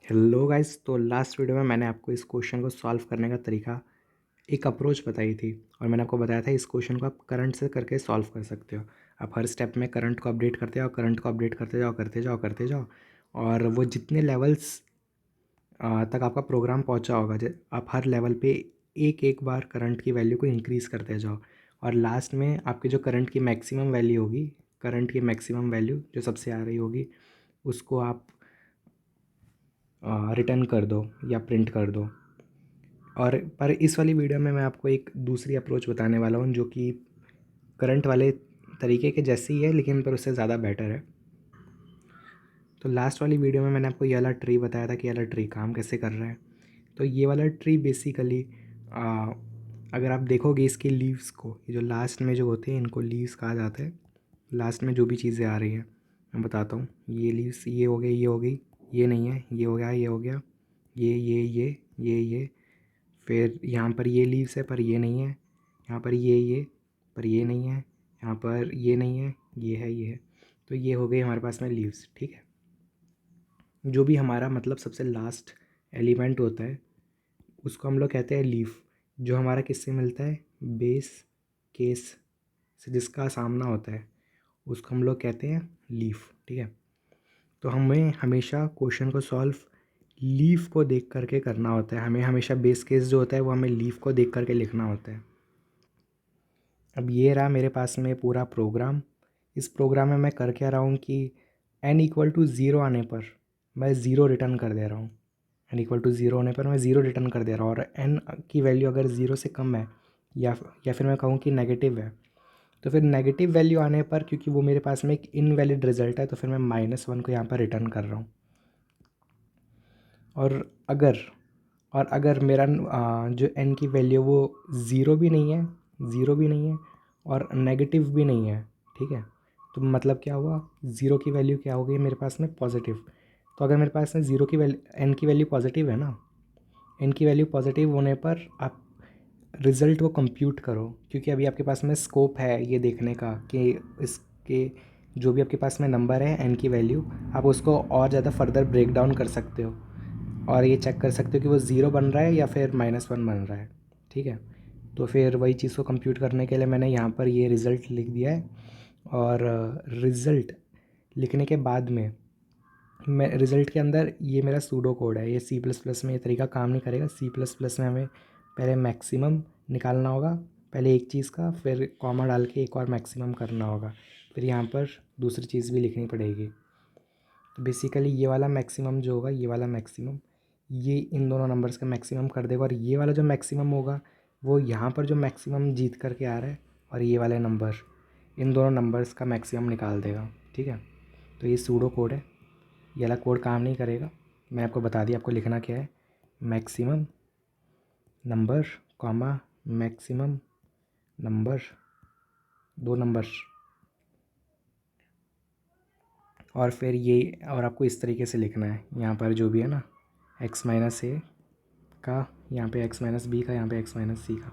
Hello guys. तो last video में मैंने आपको इस क्वेश्चन को सॉल्व करने का तरीका, एक अप्रोच बताई थी और मैंने आपको बताया था इस क्वेश्चन को आप करंट से करके सॉल्व कर सकते हो। आप हर स्टेप में करंट को अपडेट करते जाओ, करंट को अपडेट करते जाओ, करते जाओ, करते जाओ, और वो जितने लेवल्स तक आपका प्रोग्राम पहुंचा होगा, आप हर लेवल पे एक एक बार करंट की वैल्यू को इंक्रीज़ करते जाओ और लास्ट में आपकी जो करंट की मैक्सिमम वैल्यू होगी, करंट की मैक्सिमम वैल्यू जो सबसे आ रही होगी, उसको आप रिटर्न कर दो या प्रिंट कर दो। और पर इस वाली वीडियो में मैं आपको एक दूसरी अप्रोच बताने वाला हूँ जो कि करंट वाले तरीके के जैसे ही है, लेकिन पर उससे ज़्यादा बेटर है। तो लास्ट वाली वीडियो में मैंने आपको ये वाला ट्री बताया था कि ये वाला ट्री काम कैसे कर रहा है। तो ये वाला ट्री बेसिकली अगर आप देखोगे इसके लीव्स को, ये जो लास्ट में जो होते हैं इनको लीव्स कहा जाता है। लास्ट में जो भी चीज़ें आ रही हैं मैं बताता हूँ। ये लीव्स, ये हो गई, ये हो गई, ये नहीं है, ये हो गया, ये हो गया, ये, फिर यहाँ पर ये लीव्स है पर ये नहीं है, यहाँ पर ये पर ये नहीं है, यहाँ पर ये नहीं है, ये है, ये है। तो ये हो गई हमारे पास में लीव्स, ठीक है। जो भी हमारा मतलब सबसे लास्ट एलिमेंट होता है उसको हम लोग कहते हैं लीफ, जो हमारा किससे मिलता है, बेस केस से जिसका सामना होता है उसको हम लोग कहते हैं लीफ, ठीक है। तो हमें हमेशा क्वेश्चन को सॉल्व लीफ को देख करके करना होता है। हमें हमेशा बेस केस जो होता है वो हमें लीफ को देख करके लिखना होता है। अब ये रहा मेरे पास में पूरा प्रोग्राम। इस प्रोग्राम में मैं कर क्या रहा हूँ कि n=0 आने पर मैं ज़ीरो रिटर्न कर दे रहा हूँ। n=0 होने पर मैं ज़ीरो रिटर्न कर दे रहा हूँ और n की वैल्यू अगर ज़ीरो से कम है या फिर मैं कहूँ कि नेगेटिव है, तो फिर नेगेटिव वैल्यू आने पर, क्योंकि वो मेरे पास में एक इनवैलिड रिजल्ट है, तो फिर मैं -1 को यहाँ पर रिटर्न कर रहा हूँ। और अगर अगर मेरा जो n की वैल्यू वो ज़ीरो भी नहीं है, ज़ीरो भी नहीं है और नेगेटिव भी नहीं है, ठीक है, तो मतलब क्या हुआ, ज़ीरो की वैल्यू क्या हो गई मेरे पास में, पॉजिटिव। तो अगर मेरे पास में ज़ीरो की वैल्यू, n की वैल्यू पॉजिटिव है ना, n की वैल्यू पॉजिटिव होने पर आप रिज़ल्ट को कंप्यूट करो, क्योंकि अभी आपके पास में स्कोप है ये देखने का कि इसके जो भी आपके पास में नंबर है n की वैल्यू, आप उसको और ज़्यादा फर्दर ब्रेक डाउन कर सकते हो और ये चेक कर सकते हो कि वो ज़ीरो बन रहा है या फिर -1 बन रहा है, ठीक है। तो फिर वही चीज़ को कंप्यूट करने के लिए मैंने यहाँ पर ये रिज़ल्ट लिख दिया है। और रिज़ल्ट लिखने के बाद में मैं रिज़ल्ट के अंदर, ये मेरा सूडो कोड है, ये सी प्लस प्लस में ये तरीका काम नहीं करेगा। सी प्लस प्लस में हमें पहले मैक्सिमम निकालना होगा, पहले एक चीज़ का, फिर कॉमा डाल के एक और मैक्सिमम करना होगा, फिर यहाँ पर दूसरी चीज़ भी लिखनी पड़ेगी। तो बेसिकली ये वाला मैक्सिमम जो होगा, ये वाला मैक्सिमम, ये इन दोनों नंबर्स का मैक्सिमम कर देगा और ये वाला जो मैक्सिमम होगा वो यहाँ पर जो मैक्सिमम जीत करके आ रहा है और ये वाले नंबर, इन दोनों नंबर्स का मैक्सिमम निकाल देगा, ठीक है। तो ये सूडो कोड है, ये वाला कोड काम नहीं करेगा। मैं आपको बता दिया आपको लिखना क्या है, maximum number comma maximum number, दो नंबर, और फिर ये, और आपको इस तरीके से लिखना है यहाँ पर जो भी है ना, x-a का, यहाँ पे x-b का, यहाँ पे x-c का।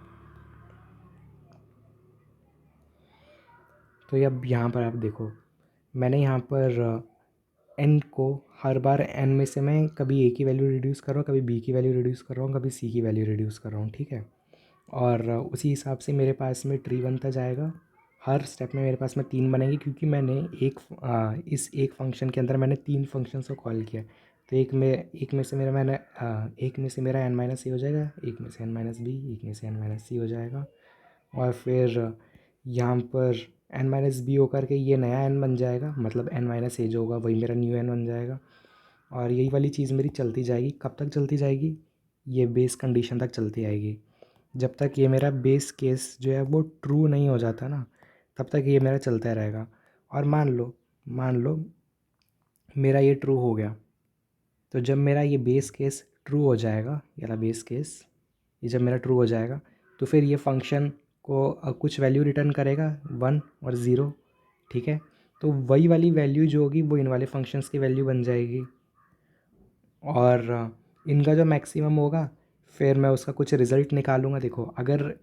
तो अब यहाँ पर आप देखो, मैंने यहाँ पर n को हर बार n में से मैं कभी a की वैल्यू रिड्यूस कर रहा हूँ, कभी b की वैल्यू रिड्यूस कर रहा हूँ, कभी c की वैल्यू रिड्यूस कर रहा हूँ, ठीक है। और उसी हिसाब से मेरे पास में ट्री बनता जाएगा। हर स्टेप में मेरे पास में 3 बनेंगे, क्योंकि मैंने इस एक फंक्शन के अंदर मैंने 3 फंक्शंस को कॉल किया। तो एक में से मेरा एक में से मेरा n-a हो जाएगा, एक में से n-b, एक में से n-c हो जाएगा, और फिर यहाँ पर n-b होकर के ये नया n बन जाएगा, मतलब n-a जो होगा वही मेरा न्यू n बन जाएगा। और यही वाली चीज़ मेरी चलती जाएगी। कब तक चलती जाएगी, ये बेस कंडीशन तक चलती आएगी। जब तक ये मेरा बेस केस जो है वो ट्रू नहीं हो जाता ना, तब तक ये मेरा चलता रहेगा। और मान लो मेरा ये ट्रू हो गया, तो जब मेरा ये बेस केस ट्रू हो जाएगा, ये वाला बेस केस, ये जब मेरा ट्रू हो जाएगा, तो फिर ये फंक्शन को कुछ वैल्यू रिटर्न करेगा, 1 और 0, ठीक है। तो वही वाली वैल्यू जो होगी वो इन वाले फंक्शंस की वैल्यू बन जाएगी। और इनका जो मैक्सिमम होगा, फिर मैं उसका कुछ रिज़ल्ट निकालूंगा। देखो, अगर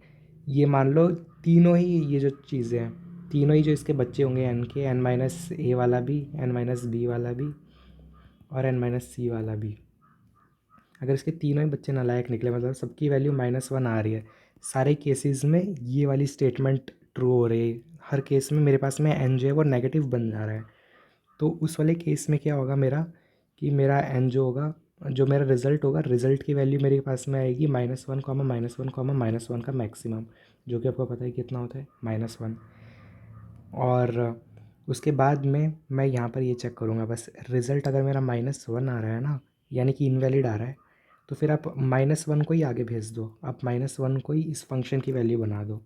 ये मान लो तीनों ही ये जो चीज़ें हैं, तीनों ही जो इसके बच्चे होंगे n के, n-a वाला भी, n-b वाला भी और n-c वाला भी, अगर इसके तीनों ही बच्चे नालायक निकले, मतलब सबकी वैल्यू -1 आ रही है, सारे केसेस में ये वाली स्टेटमेंट ट्रू हो रही है, हर केस में मेरे पास में एन जो है वो नेगेटिव बन जा रहा है, तो उस वाले केस में क्या होगा मेरा, कि मेरा एन जो होगा, जो मेरा रिज़ल्ट होगा, रिज़ल्ट की वैल्यू मेरे पास में आएगी -1, -1, का मैक्सिमम, जो कि आपको पता है कितना होता है, -1। और उसके बाद में मैं यहाँ पर ये चेक करूँगा बस, रिज़ल्ट अगर मेरा -1 आ रहा है ना, यानी कि इनवैलिड आ रहा है, तो फिर आप -1 को ही आगे भेज दो, आप -1 को ही इस फंक्शन की वैल्यू बना दो,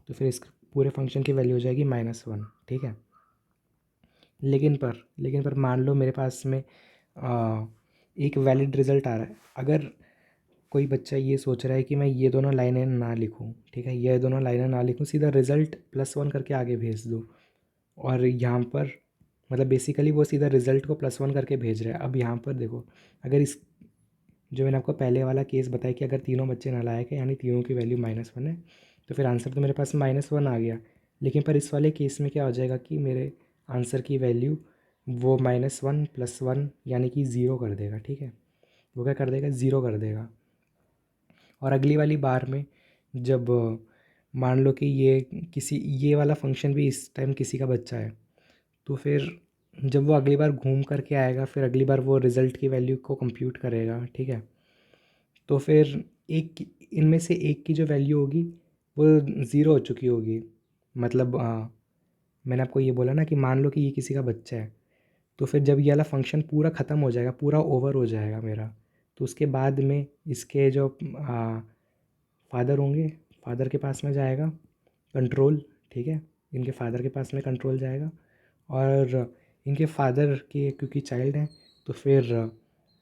तो फिर इस पूरे फंक्शन की वैल्यू हो जाएगी -1, ठीक है। लेकिन पर मान लो मेरे पास में एक वैलिड रिज़ल्ट आ रहा है, अगर कोई बच्चा ये सोच रहा है कि मैं ये दोनों लाइनें ना लिखूं, ठीक है, ये दोनों लाइनें ना लिखूं, सीधा रिज़ल्ट +1 करके आगे भेज दूं, और यहाँ पर मतलब बेसिकली वो सीधा रिज़ल्ट को +1 करके भेज रहा है। अब यहाँ पर देखो, अगर इस जो मैंने आपको पहले वाला केस बताया कि अगर तीनों बच्चे नालायक हैं, यानी तीनों की वैल्यू -1 है, तो फिर आंसर तो मेरे पास -1 आ गया। लेकिन पर इस वाले केस में क्या हो जाएगा कि मेरे आंसर की वैल्यू वो -1 + 1 यानी कि 0 कर देगा, ठीक है। वो क्या कर देगा, 0 कर देगा। और अगली वाली बार में जब मान लो कि ये वाला फंक्शन भी इस टाइम किसी का बच्चा है, तो फिर जब वो अगली बार घूम करके आएगा, फिर अगली बार वो रिज़ल्ट की वैल्यू को कंप्यूट करेगा, ठीक है। तो फिर इनमें से एक की जो वैल्यू होगी वो 0 हो चुकी होगी, मतलब मैंने आपको ये बोला ना कि मान लो कि ये किसी का बच्चा है, तो फिर जब ये वाला फंक्शन पूरा ख़त्म हो जाएगा, पूरा ओवर हो जाएगा मेरा, तो उसके बाद में इसके जो फादर होंगे, फादर के पास में जाएगा कंट्रोल, ठीक है, इनके फादर के पास में कंट्रोल जाएगा, और इनके फादर के क्योंकि चाइल्ड हैं, तो फिर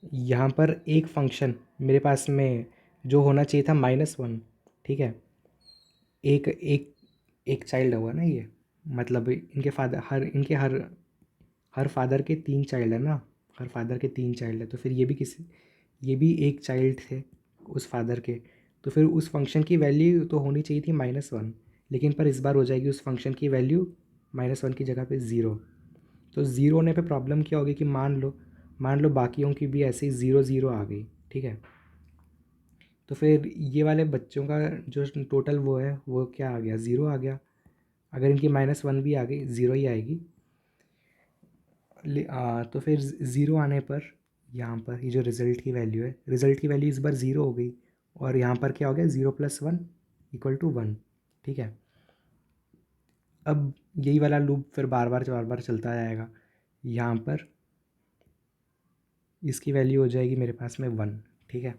यहाँ पर एक फंक्शन मेरे पास में जो होना चाहिए था -1, ठीक है, एक एक एक चाइल्ड हुआ ना ये, मतलब इनके फादर हर हर फादर के 3 चाइल्ड है ना, हर फादर के 3 चाइल्ड है, तो फिर ये भी एक चाइल्ड थे उस फादर के, तो फिर उस फंक्शन की वैल्यू तो होनी चाहिए थी -1, लेकिन पर इस बार हो जाएगी उस फंक्शन की वैल्यू -1 की जगह पे 0। तो 0 होने पे प्रॉब्लम क्या होगी कि मान लो बाकियों की भी ऐसे ही 0 0 आ गई, ठीक है। तो फिर ये वाले बच्चों का जो टोटल वो है वो क्या आ गया, 0 आ गया। अगर इनकी -1 भी आ गई, 0 ही आएगी। तो फिर 0 आने पर यहाँ पर ये जो रिज़ल्ट की वैल्यू है, रिज़ल्ट की वैल्यू इस बार 0 हो गई, और यहाँ पर क्या हो गया, 0 + 1 = 1, ठीक है। अब यही वाला लूप फिर बार बार चलता जाएगा। यहाँ पर इसकी वैल्यू हो जाएगी मेरे पास में 1, ठीक है।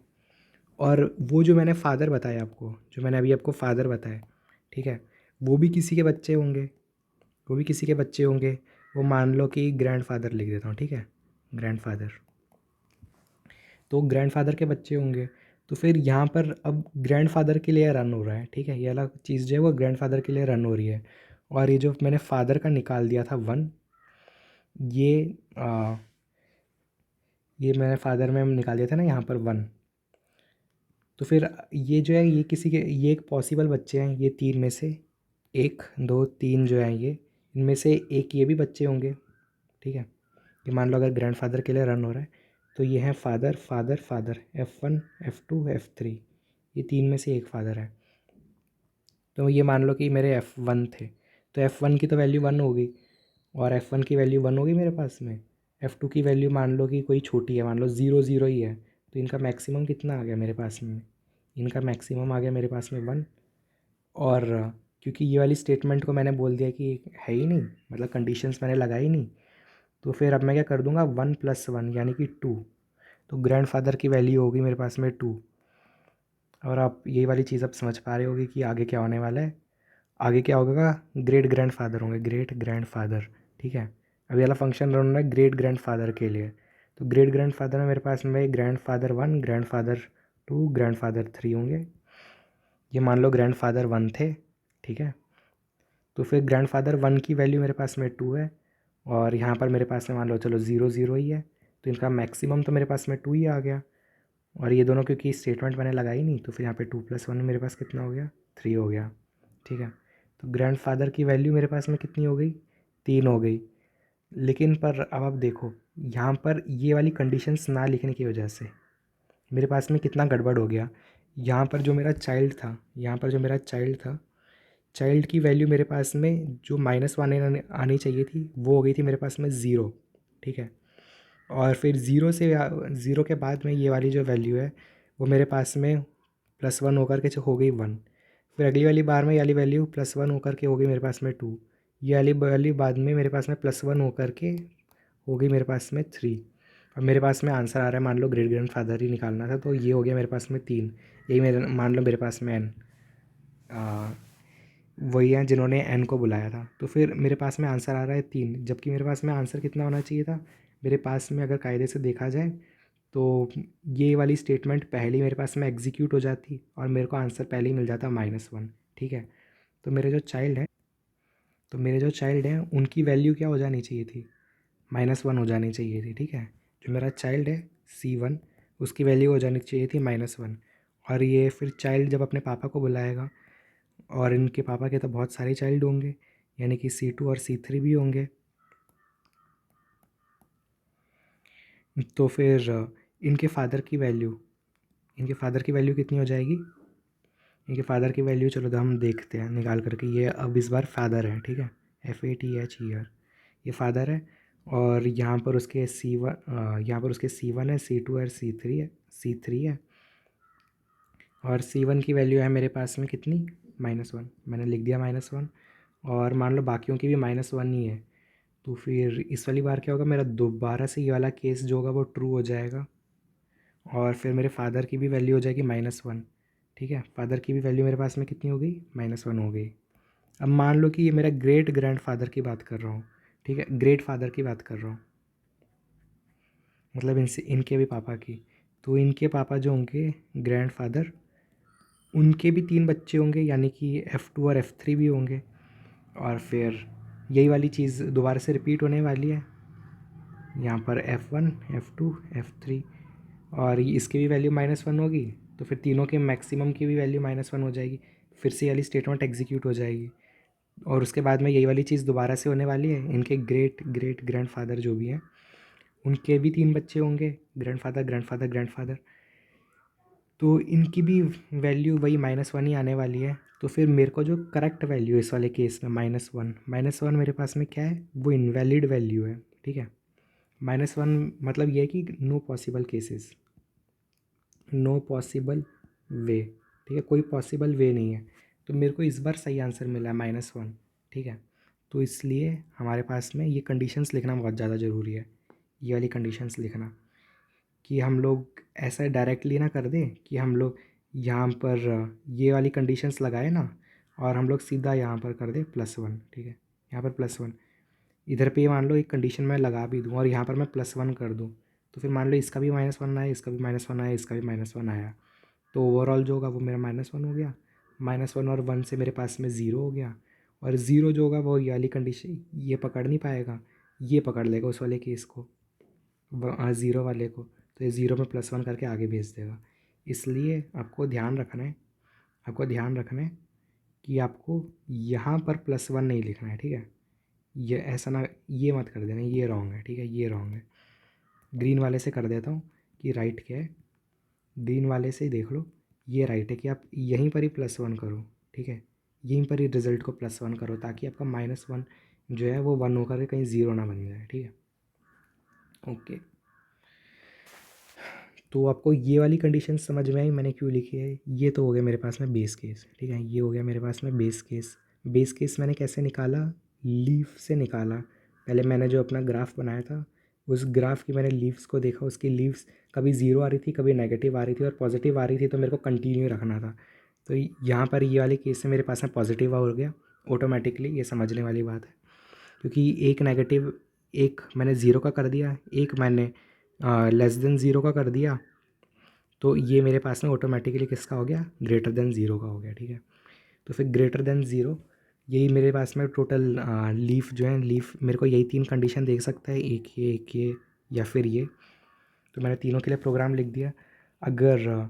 और वो जो मैंने फ़ादर बताया आपको, जो मैंने अभी आपको फ़ादर बताया, ठीक है, वो भी किसी के बच्चे होंगे, वो भी किसी के बच्चे होंगे। वो मान लो कि ग्रैंडफ़ादर लिख देता हूँ, ठीक है, ग्रैंडफ़ादर। तो ग्रैंडफ़ादर के बच्चे होंगे, तो फिर यहाँ पर अब ग्रैंडफ़ादर के लिए रन हो रहा है, ठीक है, ये वाला चीज़ जो है वो ग्रैंडफ़ादर के लिए रन हो रही है। और ये जो मैंने फ़ादर का निकाल दिया था 1, ये ये मैंने फ़ादर में निकाल दिया था ना यहाँ पर 1, तो फिर ये जो है ये एक पॉसिबल बच्चे हैं, ये 3 में से 1 2 3 जो हैं ये, इनमें से एक ये भी बच्चे होंगे, ठीक है। कि मान लो अगर ग्रैंडफ़ादर के लिए रन हो रहा है, तो ये हैं father father father, F1 F2 F3, ये 3 में से एक फ़ादर है। तो ये मान लो कि मेरे F1 थे, तो F1 की तो वैल्यू 1 हो गई, और F1 की वैल्यू 1 होगी मेरे पास में। F2 की वैल्यू मान लो कि कोई छोटी है, मान लो 0 0 ही है, तो इनका मैक्सिमम कितना आ गया मेरे पास में, इनका मैक्सिमम आ गया मेरे पास में 1। और क्योंकि ये वाली स्टेटमेंट को मैंने बोल दिया कि है ही नहीं, मतलब कंडीशंस मैंने लगाई नहीं, तो फिर अब मैं क्या कर दूंगा, 1 + 1 यानी कि 2, तो ग्रैंडफ़ादर की वैल्यू होगी मेरे पास में 2। और आप यही वाली चीज़ अब समझ पा रहे होगे कि आगे क्या होने वाला है। आगे क्या होगा, ग्रेट ग्रैंडफ़ादर होंगे, ग्रेट ग्रैंडफ़ादर, ठीक है। अभी वाला फंक्शन रन है ग्रेट ग्रैंडफ़ादर के लिए, तो ग्रेट ग्रैंडफ़ादर में मेरे पास में ग्रैंडफ़ादर 1 ग्रैंडफ़ादर 2 ग्रैंडफ़ादर 3 होंगे। ये मान लो ग्रैंडफ़ादर 1 थे, ठीक है। तो फिर ग्रैंडफ़ादर 1 की वैल्यू मेरे पास में 2 है, और यहाँ पर मेरे पास में मान लो चलो 0 0 ही है, तो इनका मैक्सिमम तो मेरे पास में 2 ही आ गया। और ये दोनों क्योंकि स्टेटमेंट मैंने लगाई नहीं, तो फिर यहाँ पे 2 + 1 मेरे पास कितना हो गया, 3 हो गया, ठीक है। तो ग्रैंडफ़ादर की वैल्यू मेरे पास में कितनी हो गई, 3 हो गई। लेकिन पर अब आप देखो, यहाँ पर ये वाली कंडीशंस ना लिखने की वजह से, मेरे पास में कितना गड़बड़ हो गया। यहाँ पर जो मेरा चाइल्ड था, चाइल्ड की वैल्यू मेरे पास में जो -1 आनी चाहिए थी वो हो गई थी मेरे पास में 0, ठीक है। और फिर ज़ीरो के बाद में ये वाली जो वैल्यू है वो मेरे पास में +1 होकर के हो गई 1। फिर अगली वाली बार में ये वाली वैल्यू +1 होकर के हो गई मेरे पास में 2। ये वाली वैल्यू बाद में मेरे पास में +1 होकर के हो गई मेरे पास में 3। और मेरे पास में आंसर आ रहा है, मान लो ग्रेट ग्रैंडफादर ही निकालना था तो ये हो गया मेरे पास में 3। यही मेरे मान लो मेरे पास में n वही हैं जिन्होंने n को बुलाया था। तो फिर मेरे पास में आंसर आ रहा है 3, जबकि मेरे पास में आंसर कितना होना चाहिए था। मेरे पास में अगर कायदे से देखा जाए तो ये वाली स्टेटमेंट पहले ही मेरे पास में एग्जीक्यूट हो जाती और मेरे को आंसर पहले ही मिल जाता -1, ठीक है। तो मेरे जो चाइल्ड हैं उनकी वैल्यू क्या हो जानी चाहिए थी, -1 हो जानी चाहिए थी, ठीक है। जो मेरा चाइल्ड है C1 उसकी वैल्यू हो जानी चाहिए थी -1। और ये फिर चाइल्ड जब अपने पापा को बुलाएगा और इनके पापा के तो बहुत सारे चाइल्ड होंगे, यानी कि C2 और C3 भी होंगे। तो फिर इनके फादर की वैल्यू कितनी हो जाएगी। इनके फादर की वैल्यू चलो तो हम देखते हैं निकाल करके। ये अब इस बार फादर है, ठीक है, FATH ईयर, ये फादर है। और यहाँ पर उसके C1 है, C2 है, C3 है। और C1 की वैल्यू है मेरे पास में कितनी, -1, मैंने लिख दिया -1। और मान लो बाकियों की भी -1 ही है। तो फिर इस वाली बार क्या होगा, मेरा दोबारा से ये वाला केस जो होगा वो ट्रू हो जाएगा। और फिर मेरे फादर की भी वैल्यू हो जाएगी -1, ठीक है। फादर की भी वैल्यू मेरे पास में कितनी हो गई, -1 हो गई। अब मान लो कि ये मेरा ग्रेट ग्रैंड फादर की बात कर रहा हूँ, ठीक है, ग्रेट फादर की बात कर रहा हूँ, मतलब इनके भी पापा की। तो इनके पापा जो होंगे ग्रैंड फादर, उनके भी 3 बच्चे होंगे, यानी कि F2 और F3 भी होंगे। और फिर यही वाली चीज़ दोबारा से रिपीट होने वाली है, यहाँ पर F1 F2 F3। और इसकी भी वैल्यू -1 होगी, तो फिर तीनों के मैक्सिमम की भी वैल्यू -1 हो जाएगी। फिर से ये वाली स्टेटमेंट एग्जीक्यूट हो जाएगी। और उसके बाद में यही वाली चीज़ दोबारा से होने वाली है। इनके ग्रेट ग्रेट ग्रैंडफादर जो भी हैं उनके भी 3 बच्चे होंगे, ग्रैंडफादर ग्रैंडफादर ग्रैंडफादर। तो इनकी भी वैल्यू वही -1 ही आने वाली है। तो फिर मेरे को जो करेक्ट वैल्यू है इस वाले केस में -1 मेरे पास में क्या है, वो इनवैलिड वैल्यू है, ठीक है। -1 मतलब ये है कि no possible cases, no possible way, ठीक है, कोई पॉसिबल वे नहीं है। तो मेरे को इस बार सही आंसर मिला है -1, ठीक है। तो इसलिए हमारे पास में ये कंडीशंस लिखना बहुत ज़्यादा ज़रूरी है, ये वाली कंडीशंस लिखना, कि हम लोग ऐसा डायरेक्टली ना कर दें कि हम लोग यहाँ पर ये वाली कंडीशंस लगाए ना और हम लोग सीधा यहाँ पर कर दें +1, ठीक है। यहाँ पर +1, इधर पे मान लो एक कंडीशन मैं लगा भी दूँ और यहाँ पर मैं +1 कर दूँ, तो फिर मान लो इसका भी -1 आया, इसका भी -1 आया, इसका भी -1 आया। तो ओवरऑल जो होगा वो मेरा -1 हो गया। -1 और 1 से मेरे पास में 0 हो गया। और 0 जो होगा वो ये वाली कंडीशन ये पकड़ नहीं पाएगा, ये पकड़ लेगा उस वाले केस को, 0 वाले को। तो ये 0 में +1 करके आगे भेज देगा। इसलिए आपको ध्यान रखना है कि आपको यहाँ पर +1 नहीं लिखना है, ठीक है। ये ऐसा ना, ये मत कर देना, ये रॉन्ग है, ठीक है, ये रॉन्ग है। ग्रीन वाले से कर देता हूँ कि राइट क्या है। ग्रीन वाले से ही देख लो, ये राइट है कि आप यहीं पर ही +1 करो, ठीक है। यहीं पर ही रिज़ल्ट को +1 करो ताकि आपका -1 जो है वो 1 होकर के कहीं 0 ना बन जाए, ठीक है। ओके, तो आपको ये वाली कंडीशन समझ में आई मैंने क्यों लिखी है। ये तो हो गया मेरे पास में बेस केस, ठीक है, ये हो गया मेरे पास में बेस केस। बेस केस मैंने कैसे निकाला, लीफ से निकाला। पहले मैंने जो अपना ग्राफ बनाया था उस ग्राफ की मैंने लीव्स को देखा, उसकी लीव्स कभी 0 आ रही थी, कभी नेगेटिव आ रही थी और पॉजिटिव आ रही थी, तो मेरे को कंटिन्यू रखना था। तो यहाँ पर ये वाले केस से मेरे पास में पॉजिटिव हो गया ऑटोमेटिकली, ये समझने वाली बात है। क्योंकि एक नेगेटिव, एक मैंने 0 का कर दिया, एक मैंने <<0 का कर दिया, तो ये मेरे पास में ऑटोमेटिकली किसका हो गया, <>0 का हो गया, ठीक है। तो फिर <0 यही मेरे पास में टोटल लीफ जो है, लीफ मेरे को यही 3 कंडीशन देख सकता है, एक ये या फिर ये। तो मैंने तीनों के लिए प्रोग्राम लिख दिया। अगर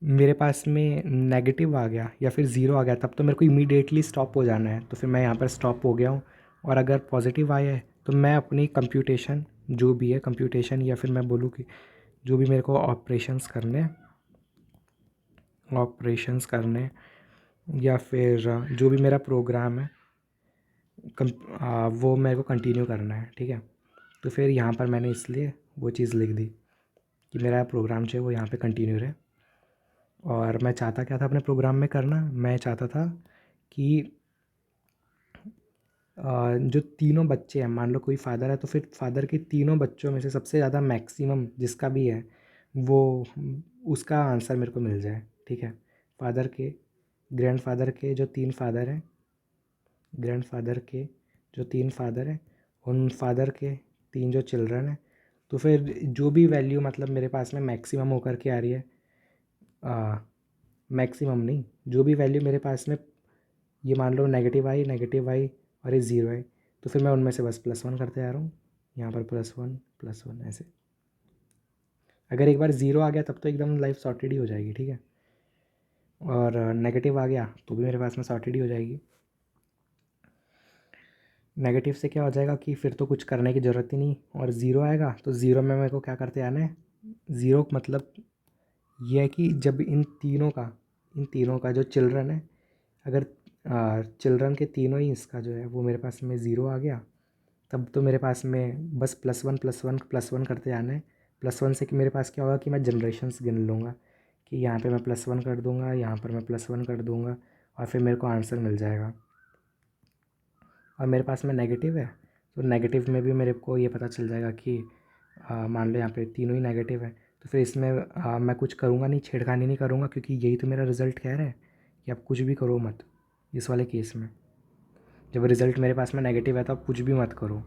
मेरे पास में नेगेटिव आ गया या फिर 0 आ गया तब तो मेरे को इमीडिएटली स्टॉप हो जाना है, तो फिर मैं यहाँ पर स्टॉप हो गया हूँ। और अगर पॉजिटिव आया है तो मैं अपनी कंप्यूटेशन जो भी है कंप्यूटेशन, या फिर मैं बोलूँ कि जो भी मेरे को ऑपरेशंस करने या फिर जो भी मेरा प्रोग्राम है वो मेरे को कंटिन्यू करना है, ठीक है। तो फिर यहाँ पर मैंने इसलिए वो चीज़ लिख दी कि मेरा प्रोग्राम जो है वो यहाँ पे कंटिन्यू रहे। और मैं चाहता क्या था अपने प्रोग्राम में करना, मैं चाहता था कि जो तीनों बच्चे हैं, मान लो कोई फादर है तो फिर फादर के तीनों बच्चों में से सबसे ज़्यादा मैक्सिमम जिसका भी है वो उसका आंसर मेरे को मिल जाए, ठीक है। फादर के ग्रैंडफादर के जो तीन फादर हैं ग्रैंडफादर के जो तीन फादर हैं उन फादर के तीन जो चिल्ड्रन हैं, तो फिर जो भी वैल्यू मतलब मेरे पास में मैक्सिमम होकर के आ रही है, मैक्सिमम नहीं, जो भी वैल्यू मेरे पास में, ये मान लो नेगेटिव आई और ये ज़ीरो है, तो फिर मैं उनमें से बस +1 करते आ रहा हूँ। यहाँ पर +1 ऐसे। अगर एक बार ज़ीरो आ गया तब तो एकदम लाइफ सॉर्टेड ही हो जाएगी, ठीक है। और नेगेटिव आ गया तो भी मेरे पास में सॉर्टेड ही हो जाएगी। नेगेटिव से क्या हो जाएगा कि फिर तो कुछ करने की ज़रूरत ही नहीं, और ज़ीरो आएगा तो ज़ीरो में मेरे को क्या करते आना है। ज़ीरो मतलब ये है कि जब इन तीनों का जो चिल्ड्रन है, अगर चिल्ड्रन के तीनों ही इसका जो है वो मेरे पास में ज़ीरो आ गया, तब तो मेरे पास में बस +1 करते आना है। +1 से कि मेरे पास क्या होगा कि मैं जनरेशन्स गिन लूँगा कि यहाँ पे मैं +1 कर दूँगा, यहाँ पर मैं +1 कर दूँगा, और फिर मेरे को आंसर मिल जाएगा। और मेरे पास में नेगेटिव है तो नेगेटिव में भी मेरे को ये पता चल जाएगा कि मान लो यहाँ पे तीनों ही नेगेटिव है, तो फिर इसमें मैं कुछ करूँगा नहीं, छेड़खानी नहीं करूँगा, क्योंकि यही तो मेरा रिज़ल्ट कह रहा है कि आप कुछ भी करो मत। इस वाले केस में जब रिज़ल्ट मेरे पास में नेगेटिव है तो आप कुछ भी मत करो।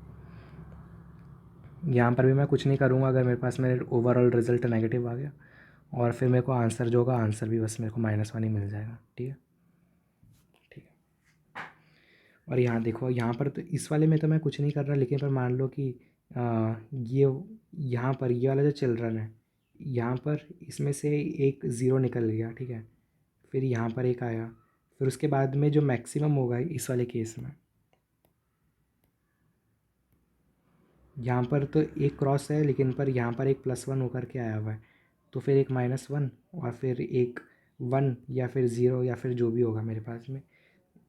यहाँ पर भी मैं कुछ नहीं करूँगा अगर मेरे पास में ओवरऑल रिज़ल्ट नेगेटिव आ गया, और फिर मेरे को आंसर जो होगा, आंसर भी बस मेरे को -1 ही मिल जाएगा, ठीक है। ठीक है। और यहाँ देखो, यहाँ पर तो इस वाले में तो मैं कुछ नहीं कर रहा, लेकिन पर मान लो कि ये यहाँ पर ये वाला जो चिल्ड्रन है, यहाँ पर इसमें से एक ज़ीरो निकल गया, ठीक है। फिर यहाँ पर एक आया, फिर उसके बाद में जो मैक्सिमम होगा इस वाले केस में, यहाँ पर तो एक क्रॉस है, लेकिन पर यहाँ पर एक +1 होकर के आया हुआ है, तो फिर एक -1 और फिर एक 1 या फिर ज़ीरो या फिर जो भी होगा मेरे पास में,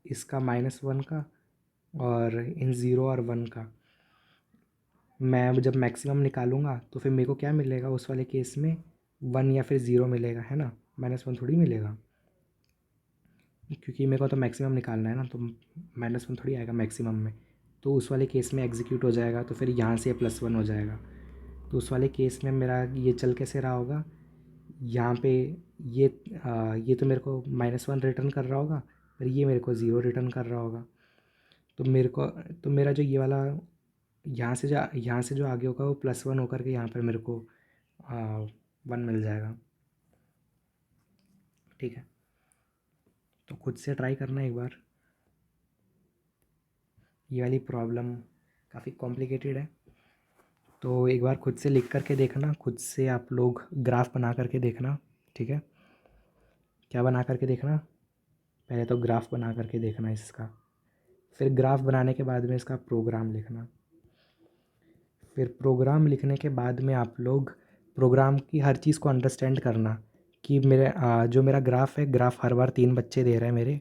इसका -1 का और इन ज़ीरो और 1 का मैं जब मैक्सिमम निकालूंगा तो फिर मेरे को क्या मिलेगा उस वाले केस में, 1 या फिर ज़ीरो मिलेगा, है ना। -1 थोड़ी मिलेगा, क्योंकि मेरे को तो मैक्सिमम निकालना है ना, तो -1 थोड़ी आएगा मैक्सिमम में। तो उस वाले केस में एग्जीक्यूट हो जाएगा, तो फिर यहाँ से +1 हो जाएगा। तो उस वाले केस में मेरा ये चल कैसे रहा होगा, यहाँ पे ये तो मेरे को -1 रिटर्न कर रहा होगा, पर ये मेरे को ज़ीरो रिटर्न कर रहा होगा। तो मेरे को तो मेरा जो ये वाला यहाँ से जो आगे होगा वो +1 होकर के यहाँ पर मेरे को 1 मिल जाएगा, ठीक है। तो खुद से ट्राई करना एक बार। ये वाली प्रॉब्लम काफ़ी कॉम्प्लिकेटेड है, तो एक बार खुद से लिख करके देखना, खुद से आप लोग ग्राफ बना करके देखना, ठीक है। क्या बना करके देखना, पहले तो ग्राफ बना करके देखना इसका, फिर ग्राफ बनाने के बाद में इसका प्रोग्राम लिखना। फिर प्रोग्राम लिखने के बाद में आप लोग प्रोग्राम की हर चीज़ को अंडरस्टैंड करना कि जो मेरा ग्राफ है, ग्राफ हर बार 3 बच्चे दे रहे हैं मेरे,